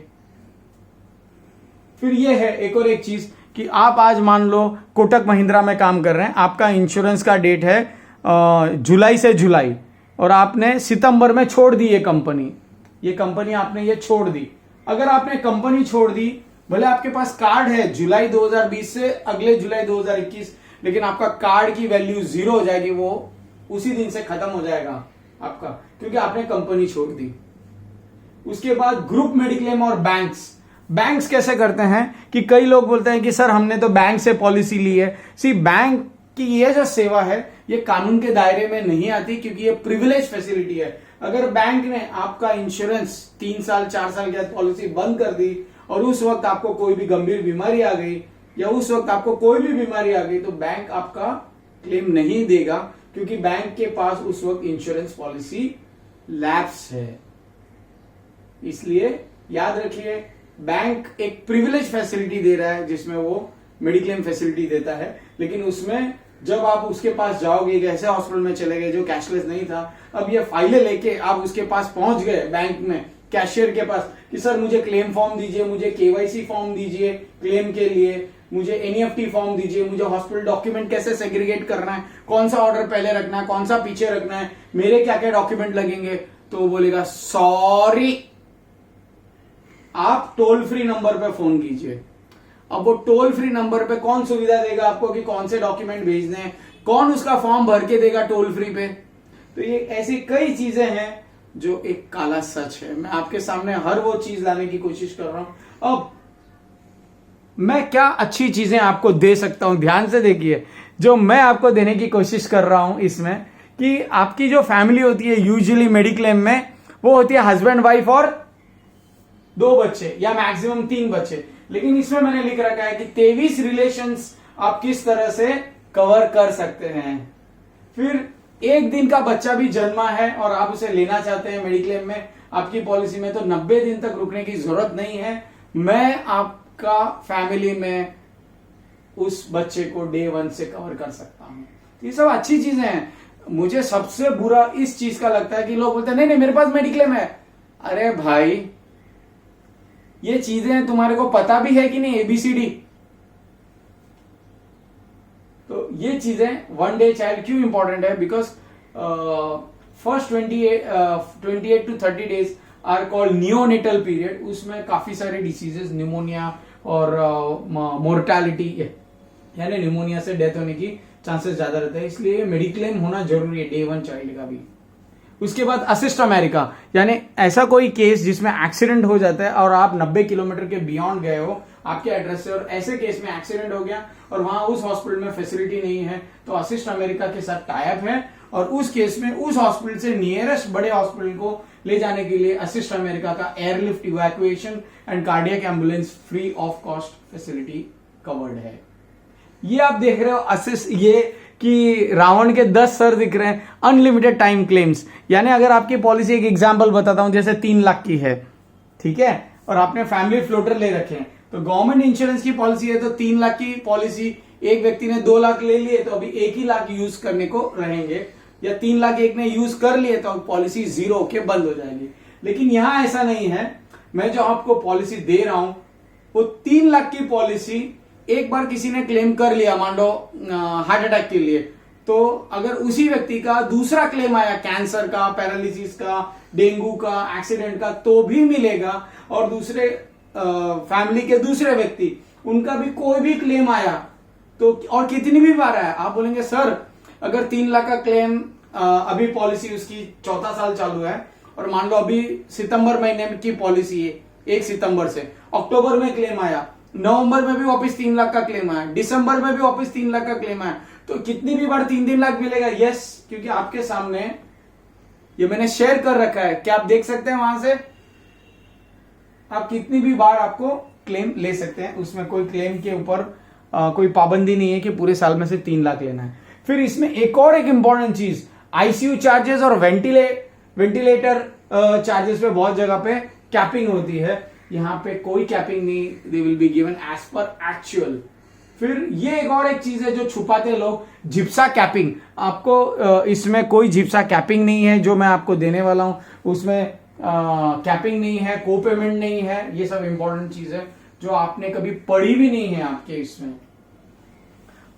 फिर ये है एक और एक चीज कि आप आज मान लो कोटक महिंद्रा में काम कर रहे हैं, आपका इंश्योरेंस का डेट है जुलाई से जुलाई, और आपने सितंबर में छोड़ दी ये कंपनी आपने ये छोड़ दी। अगर आपने कंपनी छोड़ दी, भले आपके पास कार्ड है जुलाई 2020 से अगले जुलाई 2021, लेकिन आपका कार्ड की वैल्यू 0 हो जाएगी, वो उसी दिन से खत्म हो जाएगा आपका, क्योंकि आपने कंपनी छोड़ दी। उसके बाद ग्रुप मेडिक्लेम और बैंक्स कैसे करते हैं कि कई लोग बोलते हैं कि सर हमने तो बैंक से पॉलिसी ली है। बैंक की ये जो सेवा है ये कानून के दायरे में नहीं आती, क्योंकि ये प्रिविलेज फैसिलिटी है। अगर बैंक ने आपका इंश्योरेंस 3 साल 4 साल के बाद पॉलिसी बंद कर दी और उस वक्त आपको कोई भी गंभीर बीमारी आ गई या उस वक्त आपको कोई भी बीमारी आ गई तो बैंक आपका क्लेम नहीं देगा, क्योंकि बैंक के पास उस वक्त इंश्योरेंस पॉलिसी लैप्स है। इसलिए याद रखिए, बैंक एक प्रिविलेज फैसिलिटी दे रहा है जिसमें वो मेडिक्लेम फैसिलिटी देता है, लेकिन उसमें जब आप उसके पास जाओगे, एक ऐसे हॉस्पिटल में चले गए जो कैशलेस नहीं था, अब ये फाइलें लेके आप उसके पास पहुंच गए बैंक में, कैशियर के पास, कि सर मुझे क्लेम फॉर्म दीजिए, मुझे केवाईसी फॉर्म दीजिए क्लेम के लिए, मुझे एनईएफटी फॉर्म दीजिए, मुझे हॉस्पिटल डॉक्यूमेंट कैसे सेग्रीगेट करना है, कौन सा ऑर्डर पहले रखना है, कौन सा पीछे रखना है, मेरे क्या क्या डॉक्यूमेंट लगेंगे। तो वो बोलेगा सॉरी, आप टोल फ्री नंबर पे फोन कीजिए। अब वो टोल फ्री नंबर पे कौन सुविधा देगा आपको कि कौन से डॉक्यूमेंट भेजने हैं, कौन उसका फॉर्म भर के देगा टोल फ्री पे। तो ये ऐसी कई चीजें हैं जो एक काला सच है। मैं आपके सामने हर वो चीज लाने की कोशिश कर रहा हूं। अब मैं क्या अच्छी चीजें आपको दे सकता हूं, ध्यान से देखिए, जो मैं आपको देने की कोशिश कर रहा हूं इसमें, कि आपकी जो फैमिली होती है यूजुअली मेडिक्लेम में, वो होती है हस्बैंड वाइफ और 2 बच्चे या मैक्सिमम 3 बच्चे। लेकिन इसमें मैंने लिख रखा है कि 23 रिलेशंस आप किस तरह से कवर कर सकते हैं। फिर एक दिन का बच्चा भी जन्मा है और आप उसे लेना चाहते हैं मेडिक्लेम में, आपकी पॉलिसी में, तो 90 दिन तक रुकने की जरूरत नहीं है। मैं आपका फैमिली में उस बच्चे को डे 1 से कवर कर सकता हूं। ये सब अच्छी चीजें हैं। मुझे सबसे बुरा इस चीज का लगता है कि लोग बोलते हैं नहीं नहीं मेरे पास मेडिक्लेम है। अरे भाई, ये चीजें तुम्हारे को पता भी है कि नहीं, ABCD? तो ये चीजें वन डे चाइल्ड क्यों इंपॉर्टेंट है? Because first 28 to 30 days are called neonatal period. उसमें काफी सारे डिसीजेस, न्यूमोनिया और मोर्टालिटी यानी न्यूमोनिया से डेथ होने की चांसेस ज्यादा रहते हैं, इसलिए मेडिक्लेम होना जरूरी है डे 1 चाइल्ड का भी। उसके बाद असिस्ट अमेरिका, यानी ऐसा कोई केस जिसमें एक्सीडेंट हो जाता है और आप 90 किलोमीटर के बियॉन्ड गए हो आपके एड्रेस से, और ऐसे केस में एक्सीडेंट हो गया और वहां उस हॉस्पिटल में फैसिलिटी नहीं है, तो असिस्ट अमेरिका के साथ टाई अप है, और उस केस में उस हॉस्पिटल से नियरेस्ट बड़े हॉस्पिटल को ले जाने के लिए असिस्ट अमेरिका का airlift, evacuation and cardiac ambulance free of cost facility covered है। ये आप देख रहे हो असिस्ट, ये कि रावण के 10 सर दिख रहे हैं। अनलिमिटेड टाइम क्लेम्स, यानी अगर आपकी पॉलिसी, एक एग्जांपल बताता हूं, जैसे 3 लाख की है, ठीक है, और आपने फैमिली फ्लोटर ले रखे हैं, तो गवर्नमेंट इंश्योरेंस की पॉलिसी है तो 3 लाख की पॉलिसी, एक व्यक्ति ने 2 लाख ले लिए तो अभी 1 ही लाख यूज करने को रहेंगे, या 3 लाख एक ने यूज कर लिए तो पॉलिसी 0 होके बंद हो जाएगी। लेकिन यहां ऐसा नहीं है, मैं जो आपको पॉलिसी दे रहा हूं वो 3 लाख की पॉलिसी एक बार किसी ने क्लेम कर लिया, मान लो हार्ट अटैक के लिए, तो अगर उसी व्यक्ति का दूसरा क्लेम आया कैंसर का, पैरालिसिस का, डेंगू का, एक्सीडेंट का, तो भी मिलेगा, और दूसरे फैमिली के दूसरे व्यक्ति उनका भी कोई भी क्लेम आया तो, और कितनी भी बार आया, आप बोलेंगे सर अगर 3 लाख का क्लेम अभी पॉलिसी उसकी 4था साल चालू है, और मान लो अभी सितंबर महीने की पॉलिसी है, 1 सितंबर से, अक्टूबर में क्लेम आया, नवंबर में भी वापस 3 लाख का क्लेम आया, दिसंबर में भी वापस 3 लाख का क्लेम आया, तो कितनी भी बार 3-3 लाख मिलेगा? यस, क्योंकि आपके सामने ये मैंने शेयर कर रखा है, क्या आप देख सकते हैं वहां से, आप कितनी भी बार आपको क्लेम ले सकते हैं, उसमें कोई क्लेम के ऊपर कोई पाबंदी नहीं है कि पूरे साल में से 3 लाख लेना है। फिर इसमें एक इंपॉर्टेंट चीज, आईसीयू चार्जेस और वेंटिलेटर चार्जेस पे बहुत जगह पे कैपिंग होती है, यहां पे कोई कैपिंग नहीं, they will be given as per actual. फिर ये एक चीज है जो छुपाते लोग, जिप्सा कैपिंग। आपको इसमें कोई जिप्सा कैपिंग नहीं है, जो मैं आपको देने वाला हूं उसमें कैपिंग नहीं है, को पेमेंट नहीं है, ये सब इंपॉर्टेंट चीज है जो आपने कभी पढ़ी भी नहीं है आपके इसमें।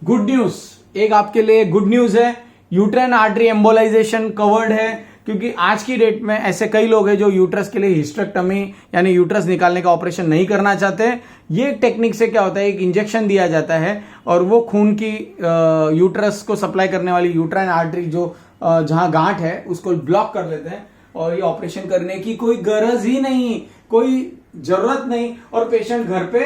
गुड न्यूज, एक आपके लिए गुड न्यूज है, यूट्राइन आर्टरी एम्बोलाइजेशन कवर्ड है, क्योंकि आज की डेट में ऐसे कई लोग हैं जो यूट्रस के लिए हिस्टेक्टमी यानी यूट्रस निकालने का ऑपरेशन नहीं करना चाहते। ये टेक्निक से क्या होता है, एक इंजेक्शन दिया जाता है और वो खून की यूट्रस को सप्लाई करने वाली यूट्राइन आर्टरी जो जहां गांठ है उसको ब्लॉक कर लेते हैं, और ये ऑपरेशन करने की कोई गरज ही नहीं, कोई जरूरत नहीं, और पेशेंट घर पे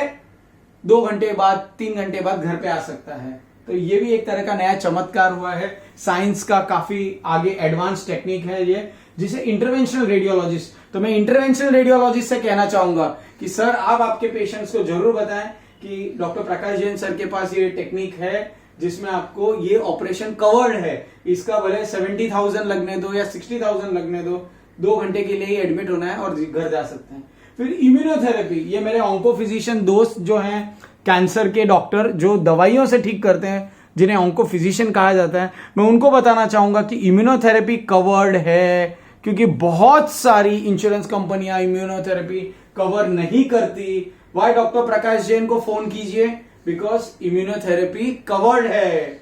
2 घंटे बाद 3 घंटे बाद घर पे आ सकता है। तो ये भी एक तरह का नया चमत्कार हुआ है, साइंस का काफी आगे एडवांस टेक्निक है ये, जिसे इंटरवेंशनल रेडियोलॉजिस्ट, तो मैं इंटरवेंशनल रेडियोलॉजिस्ट से कहना चाहूंगा कि सर आप आपके पेशेंट्स को जरूर बताएं कि डॉक्टर प्रकाश जैन सर के पास ये टेक्निक है जिसमें आपको ये ऑपरेशन कवर्ड है, इसका भले 70,000 लगने दो या 60,000 लगने दो, 2 घंटे के लिए ही एडमिट होना है और घर जा सकते हैं। फिर इम्यूनोथेरेपी, ये मेरे ऑन्को फिजिशियन दोस्त जो हैं, कैंसर के डॉक्टर जो दवाइयों से ठीक करते हैं, जिन्हें ऑन्को फिजिशियन कहा जाता है, मैं उनको बताना चाहूंगा कि इम्यूनोथेरेपी कवर्ड है, क्योंकि बहुत सारी इंश्योरेंस कंपनियां इम्यूनोथेरेपी कवर नहीं करती। वाई डॉक्टर प्रकाश जैन को फोन कीजिए, बिकॉज इम्यूनोथेरेपी कवर्ड है।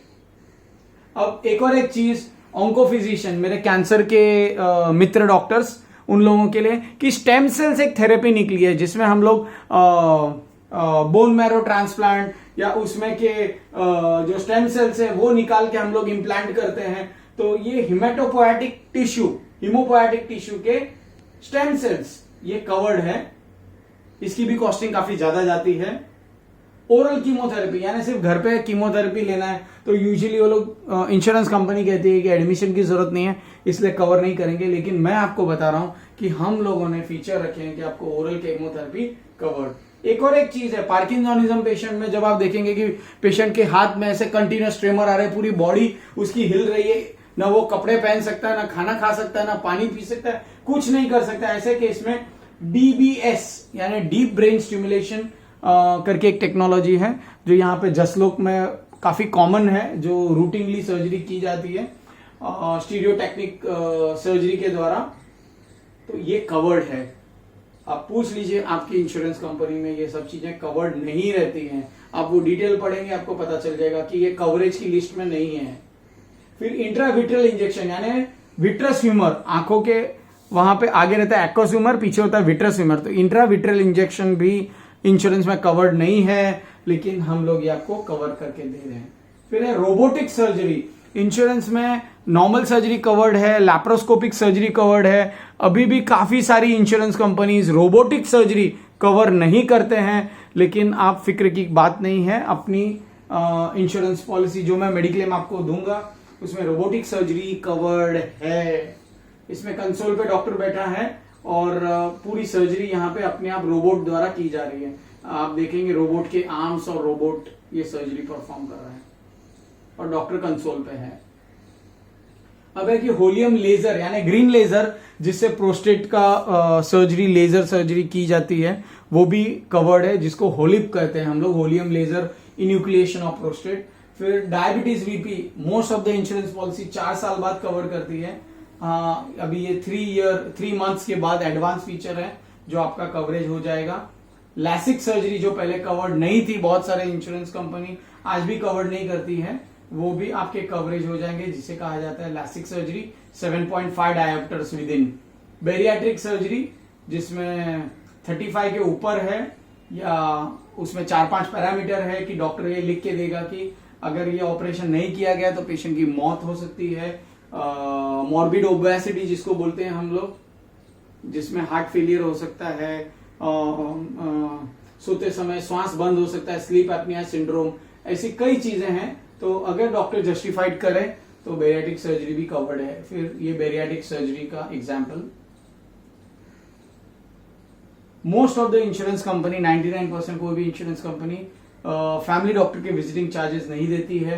अब एक चीज, ऑन्को फिजिशियन मेरे कैंसर के मित्र डॉक्टर्स, उन लोगों के लिए कि स्टेम सेल्स एक थेरेपी निकली है जिसमें हम लोग बोन मैरो ट्रांसप्लांट या उसमें के जो स्टेम सेल्स है वो निकाल के हम लोग इम्प्लांट करते हैं, तो ये हिमेटोपोएटिक टिश्यू के स्टेम सेल्स ये कवर्ड है, इसकी भी कॉस्टिंग काफी ज्यादा जाती है। ओरल कीमोथेरेपी, यानी सिर्फ घर पे कीमोथेरेपी लेना है, तो यूजुअली वो लोग इंश्योरेंस कंपनी कहती है कि एडमिशन की जरूरत नहीं है इसलिए कवर नहीं करेंगे, लेकिन मैं आपको बता रहा हूं कि हम लोगों ने फीचर रखे हैं कि आपको ओरल कीमोथेरेपी कवर्ड। एक चीज है, पार्किंसोनिज्म पेशेंट में जब आप देखेंगे कि पेशेंट के हाथ में ऐसे कंटिन्यूस ट्रेमर आ रहे हैं, पूरी बॉडी उसकी हिल रही है, ना वो कपड़े पहन सकता है, ना खाना खा सकता है, ना पानी पी सकता है, कुछ नहीं कर सकता, ऐसे केस में DBS यानी डीप ब्रेन स्टिमुलेशन करके एक टेक्नोलॉजी है जो यहाँ पे जसलोक में काफी कॉमन है, जो रूटीनली सर्जरी की जाती है, स्टीरियोटेक्निक सर्जरी के द्वारा, तो ये कवर्ड है। आप पूछ लीजिए आपकी इंश्योरेंस कंपनी में ये सब चीजें कवर्ड नहीं रहती हैं। आप वो डिटेल पढ़ेंगे आपको पता चल जाएगा कि ये कवरेज की लिस्ट में नहीं है। फिर इंट्राविट्रल इंजेक्शन यानी विट्रस ह्यूमर, आंखों के वहां पे आगे रहता है एक्वस ह्यूमर, पीछे होता है विट्रस ह्यूमर, तो इंट्राविट्रल इंजेक्शन भी इंश्योरेंस में कवर्ड नहीं है, लेकिन हम लोग ये आपको कवर करके दे रहे हैं। फिर है रोबोटिक सर्जरी। इंश्योरेंस में नॉर्मल सर्जरी कवर्ड है, लैप्रोस्कोपिक सर्जरी कवर्ड है। अभी भी काफी सारी insurance companies robotic surgery cover नहीं करते हैं, लेकिन आप फिक्र की बात नहीं है। अपनी इंश्योरेंस पॉलिसी जो मैं मेडिक्लेम आपको दूंगा उसमें रोबोटिक सर्जरी कवर्ड है। इसमें कंसोल पे डॉक्टर बैठा है और पूरी सर्जरी यहाँ पे अपने आप रोबोट द्वारा की जा रही है। आप देखेंगे रोबोट के आर्म्स और रोबोट ये सर्जरी परफॉर्म कर रहा है और डॉक्टर कंसोल पे है। अब है कि होलियम लेजर यानी ग्रीन लेजर, जिससे प्रोस्टेट का सर्जरी, लेजर सर्जरी की जाती है, वो भी कवर्ड है, जिसको होलिप कहते हैं हम लोग, holmium laser enucleation of prostate. फिर diabetes BP, most of the insurance policy 4 साल बाद कवर करती है। अभी ये 3 मंथ्स के बाद एडवांस फीचर है जो आपका कवरेज हो जाएगा। लैसिक सर्जरी जो पहले कवर्ड नहीं थी, बहुत सारे इंश्योरेंस कंपनी आज भी कवर्ड नहीं करती है, वो भी आपके कवरेज हो जाएंगे, जिसे कहा जाता है LASIK surgery 7.5 dioptres within. Bariatric surgery जिसमें 35 के ऊपर है या उसमें 4-5 पैरामीटर है कि डॉक्टर ये लिख के देगा कि अगर ये ऑपरेशन नहीं किया गया तो पेशेंट की मौत हो सकती है। मॉर्बिड ओबेसिटी जिसको बोलते हैं हम लोग, जिसमें हार्ट फेलियर हो सकता है, सोते समय श्वास बंद हो सकता है, स्लीप एपनिया सिंड्रोम, ऐसी कई चीजें हैं। तो अगर डॉक्टर जस्टिफाइड करे तो बेरियाट्रिक सर्जरी भी कवर्ड है। फिर ये बेरियाट्रिक सर्जरी का example, most of the insurance company 99% कोई भी इंश्योरेंस कंपनी फैमिली डॉक्टर के विजिटिंग चार्जेस नहीं देती है,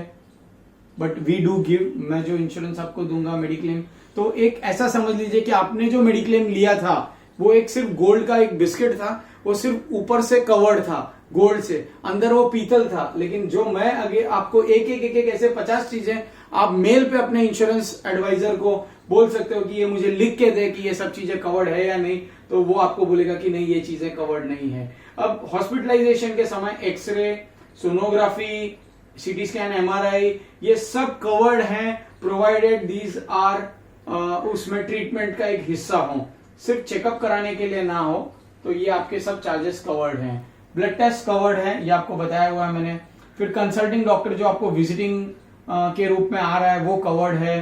बट वी डू गिव। मैं जो इंश्योरेंस आपको दूंगा मेडिक्लेम, तो एक ऐसा समझ लीजिए कि आपने जो मेडिक्लेम लिया था वो एक सिर्फ गोल्ड का एक बिस्किट था, वो सिर्फ ऊपर से कवर्ड था गोल्ड से, अंदर वो पीतल था। लेकिन जो मैं आगे आपको एक ऐसे 50 चीजें आप मेल पे अपने इंश्योरेंस एडवाइजर को बोल सकते हो कि ये मुझे लिख के दे कि ये सब चीजें कवर्ड है या नहीं, तो वो आपको बोलेगा कि नहीं ये चीजें कवर्ड नहीं है। अब हॉस्पिटलाइजेशन के समय X-ray, sonography, CT scan, MRI, ये सब कवर्ड हैं, प्रोवाइडेड दीज आर उसमें ट्रीटमेंट का एक हिस्सा हो, सिर्फ चेकअप कराने के लिए ना हो, तो ये आपके सब चार्जेस कवर्ड हैं। ब्लड टेस्ट कवर्ड है, ये आपको बताया हुआ है मैंने। फिर कंसल्टिंग डॉक्टर जो आपको विजिटिंग के रूप में आ रहा है वो कवर्ड है।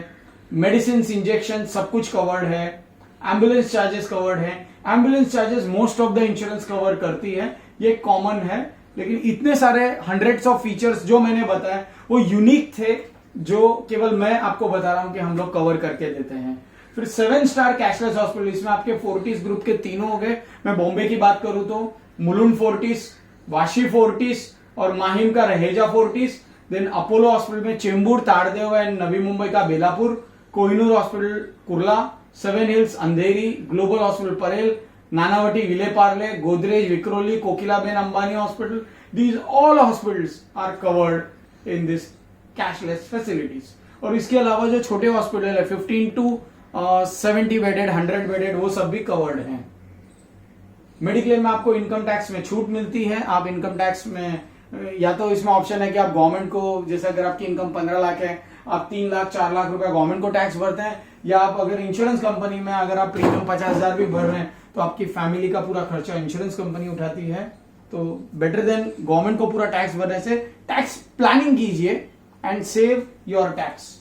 मेडिसिन, इंजेक्शन सब कुछ कवर्ड है। एम्बुलेंस चार्जेस कवर्ड है। Ambulance charges most of the insurance cover करती है, ये कॉमन है। लेकिन इतने सारे हंड्रेड्स ऑफ फीचर्स जो मैंने बताया वो यूनिक थे, जो केवल मैं आपको बता रहा हूं कि हम लोग कवर करके देते हैं। फिर 7 स्टार कैशलेस हॉस्पिटल, इसमें आपके फोर्टिस ग्रुप के तीनों हो गए। मैं बॉम्बे की बात करूं तो मुलुंड फोर्टिस, वाशी फोर्टिस और माहिम का रहेजा फोर्टिस। देन अपोलो हॉस्पिटल में चेंबूर, ताड़देव एंड नवी मुंबई का Belapur, Kohinoor hospital Kurla, 7 hills Andheri, global hospital Parel, Nanavati Vile Parle, Godrej Vikhroli, Kokilaben Ambani hospital. These all hospitals are covered in this cashless facilities. और इसके अलावा जो छोटे हॉस्पिटल है 15 to 70 बेडेड, 100 बेडेड, वो सब भी कवर्ड हैं। मेडिक्लेम में आपको इनकम टैक्स में छूट मिलती है। आप इनकम टैक्स में या तो इसमें ऑप्शन है कि आप गवर्नमेंट को, जैसे अगर आपकी इनकम 15 लाख है, आप 3 लाख 4 लाख रुपए गवर्नमेंट को टैक्स भरते हैं, या आप अगर इंश्योरेंस कंपनी में अगर आप प्रीमियम 50,000 भी भर रहे हैं तो आपकी फैमिली का पूरा खर्चा इंश्योरेंस कंपनी उठाती है। तो बेटर देन गवर्नमेंट को पूरा टैक्स भरने से टैक्स प्लानिंग कीजिए and save your tax.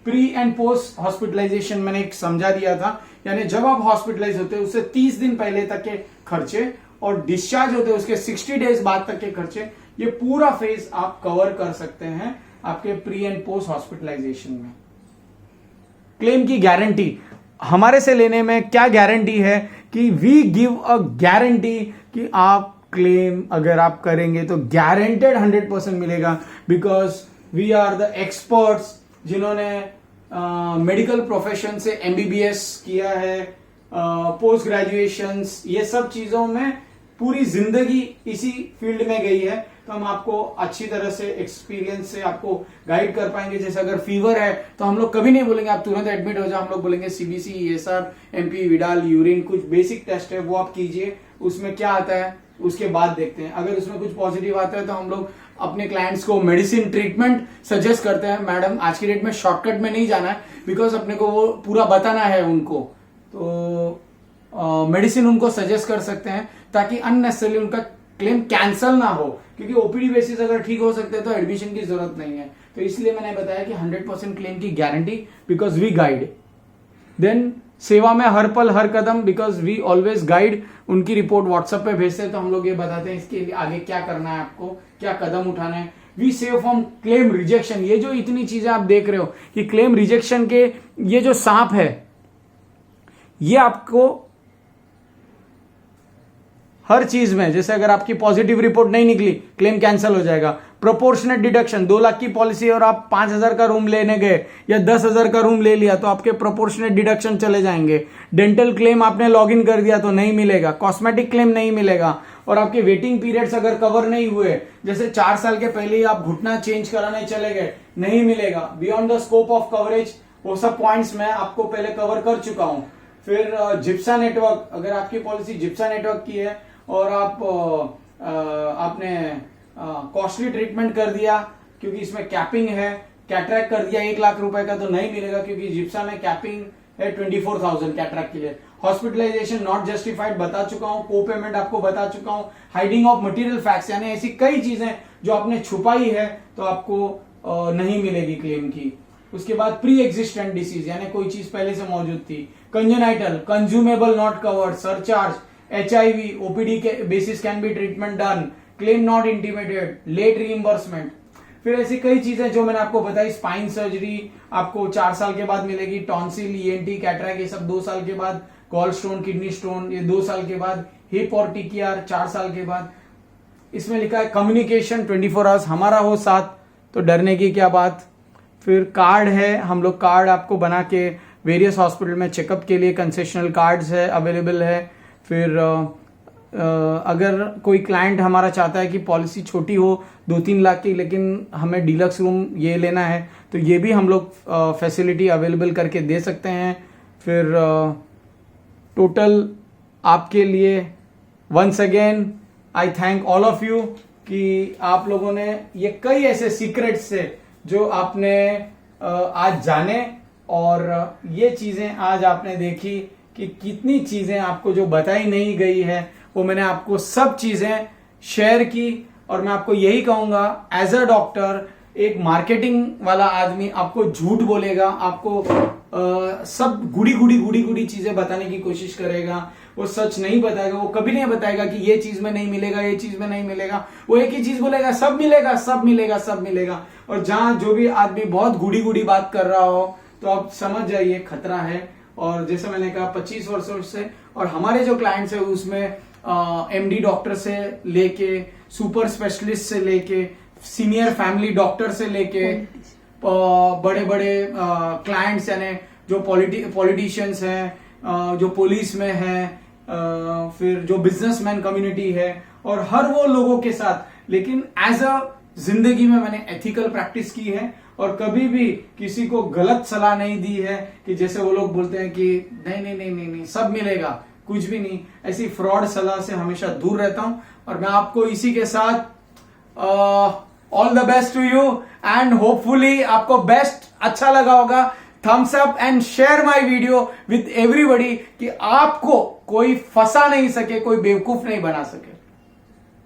Pre and post hospitalisation मैंने एक समझा दिया था, यानी जब आप हॉस्पिटलाइज होते हैं उससे 30 दिन पहले तक के खर्चे और डिस्चार्ज होते हैं उसके 60 डेज बाद तक के खर्चे, ये पूरा फेज आप कवर कर सकते हैं आपके प्री एंड पोस्ट हॉस्पिटलाइजेशन में। क्लेम की गारंटी, हमारे से लेने में क्या गारंटी है कि वी गिव अ गारंटी कि आप क्लेम अगर आप करेंगे तो गारंटेड 100% मिलेगा, because we are the experts जिन्होंने मेडिकल प्रोफेशन से एमबीबीएस किया है, पोस्ट ग्रेजुएशन, ये सब चीजों में पूरी जिंदगी इसी फील्ड में गई है। तो हम आपको अच्छी तरह से एक्सपीरियंस से आपको गाइड कर पाएंगे। जैसे अगर फीवर है तो हम लोग कभी नहीं बोलेंगे आप तुरंत एडमिट हो जाओ, हम लोग बोलेंगे CBC, ESR, MP, Widal, urine, कुछ बेसिक टेस्ट है वो आप कीजिए, उसमें क्या आता है उसके बाद देखते हैं। अगर उसमें कुछ पॉजिटिव आता है तो हम लोग अपने क्लाइंट्स को मेडिसिन ट्रीटमेंट सजेस्ट करते हैं। मैडम आज की डेट में शॉर्टकट में नहीं जाना है, बिकॉज अपने को वो पूरा बताना है उनको, तो मेडिसिन उनको सजेस्ट कर सकते हैं ताकि अननेसेसरली उनका क्लेम कैंसल ना हो, क्योंकि ओपीडी बेसिस अगर ठीक हो सकते हैं तो एडमिशन की जरूरत नहीं है। तो इसलिए मैंने बताया कि 100% क्लेम की guarantee, because we guide. Then सेवा में हर पल हर कदम, बिकॉज वी ऑलवेज गाइड। उनकी रिपोर्ट व्हाट्सएप पे भेजते हैं तो हम लोग ये बताते हैं इसके लिए आगे क्या करना है, आपको क्या कदम उठाना है। We save from claim rejection. ये जो इतनी चीजें आप देख रहे हो कि क्लेम रिजेक्शन के ये जो सांप है, ये आपको हर चीज में, जैसे अगर आपकी पॉजिटिव रिपोर्ट नहीं निकली क्लेम कैंसिल हो जाएगा। प्रोपोर्शनेट डिडक्शन, 2 लाख की पॉलिसी और आप 5,000 का रूम लेने गए या 10,000 का रूम ले लिया तो आपके प्रोपोर्शनेट डिडक्शन चले जाएंगे। डेंटल क्लेम आपने लॉग इन कर दिया तो नहीं मिलेगा, कॉस्मेटिक क्लेम नहीं मिलेगा, और आपके वेटिंग पीरियड्स अगर कवर नहीं हुए, जैसे 4 साल के पहले ही आप घुटना चेंज कराने चले गए, नहीं मिलेगा। Beyond the scope of coverage, वो सब पॉइंट्स मैं आपको पहले कवर कर चुका हूं। फिर जिप्सा नेटवर्क, अगर आपकी पॉलिसी जिप्सा नेटवर्क की है और आपने कॉस्टली ट्रीटमेंट कर दिया क्योंकि इसमें कैपिंग है, कैटरैक्ट कर दिया 1 लाख रुपए का, तो नहीं मिलेगा क्योंकि जिप्सा में कैपिंग है 24,000 कैटरैक्ट के लिए। हॉस्पिटलाइजेशन नॉट जस्टिफाइड बता चुका हूं, को पेमेंट आपको बता चुका हूं। हाइडिंग ऑफ मटेरियल फैक्ट्स, यानी ऐसी कई चीजें जो आपने छुपाई है तो आपको नहीं मिलेगी क्लेम की। उसके बाद प्री एग्जिस्टेंट डिसीज, यानी कोई चीज पहले से मौजूद थी। Congenital, consumable not covered, surcharge, HIV, OPD के basis can be treatment done, claim not intimated, late reimbursement. फिर ऐसी कई चीजें जो मैंने आपको बताई। स्पाइन सर्जरी आपको 4 साल के बाद मिलेगी, टॉन्सिल, ENT, कैटरैक्ट ये सब 2 साल के बाद, गॉल स्टोन, किडनी स्टोन ये 2 साल के बाद, हिप और TKR 4 साल के बाद। इसमें लिखा है कम्युनिकेशन 24 आवर्स हमारा हो साथ, तो डरने की क्या बात। फिर कार्ड है, हम लोग कार्ड आपको बना के वेरियस हॉस्पिटल में चेकअप के लिए कंसेशनल कार्ड्स है अवेलेबल है। फिर अगर कोई क्लाइंट हमारा चाहता है कि पॉलिसी छोटी हो 2-3 लाख की, लेकिन हमें डीलक्स रूम ये लेना है, तो ये भी हम लोग फैसिलिटी अवेलेबल करके दे सकते हैं। फिर टोटल आपके लिए once again I thank all of you कि आप लोगों ने ये कई ऐसे सीक्रेट्स से जो आपने आज जाने, और ये चीजें आज आपने देखी कि कितनी चीजें आपको जो बताई नहीं गई है वो मैंने आपको सब चीजें शेयर की। और मैं आपको यही कहूंगा, एज अ डॉक्टर एक मार्केटिंग वाला आदमी आपको झूठ बोलेगा, आपको सब गुड़ी चीजें बताने की कोशिश करेगा, वो सच नहीं बताएगा। वो कभी नहीं बताएगा कि ये चीज में नहीं मिलेगा, ये चीज में नहीं मिलेगा। वो एक ही चीज बोलेगा, सब मिलेगा, सब मिलेगा, सब मिलेगा। और जहां जो भी आदमी बहुत गुड़ी बात कर रहा हो तो आप समझ जाइए खतरा है। और जैसे मैंने कहा 25 वर्षों से, और हमारे जो क्लाइंट्स है उसमें MD डॉक्टर से लेके, सुपर स्पेशलिस्ट से लेके, सीनियर फैमिली डॉक्टर से लेके, बड़े बड़े क्लाइंट्स यानी जो पॉलिटिशियंस हैं, जो पुलिस में हैं, फिर जो बिजनेसमैन कम्युनिटी है, और हर वो लोगों के साथ। लेकिन एज अ जिंदगी में मैंने एथिकल प्रैक्टिस की है और कभी भी किसी को गलत सलाह नहीं दी है कि जैसे वो लोग बोलते हैं कि नहीं सब मिलेगा, कुछ भी नहीं। ऐसी फ्रॉड सलाह से हमेशा दूर रहता हूं। और मैं आपको इसी के साथ all the best to you, and hopefully आपको बेस्ट अच्छा लगा होगा। Thumbs up and share my video with everybody कि आपको कोई फंसा नहीं सके, कोई बेवकूफ नहीं बना सके।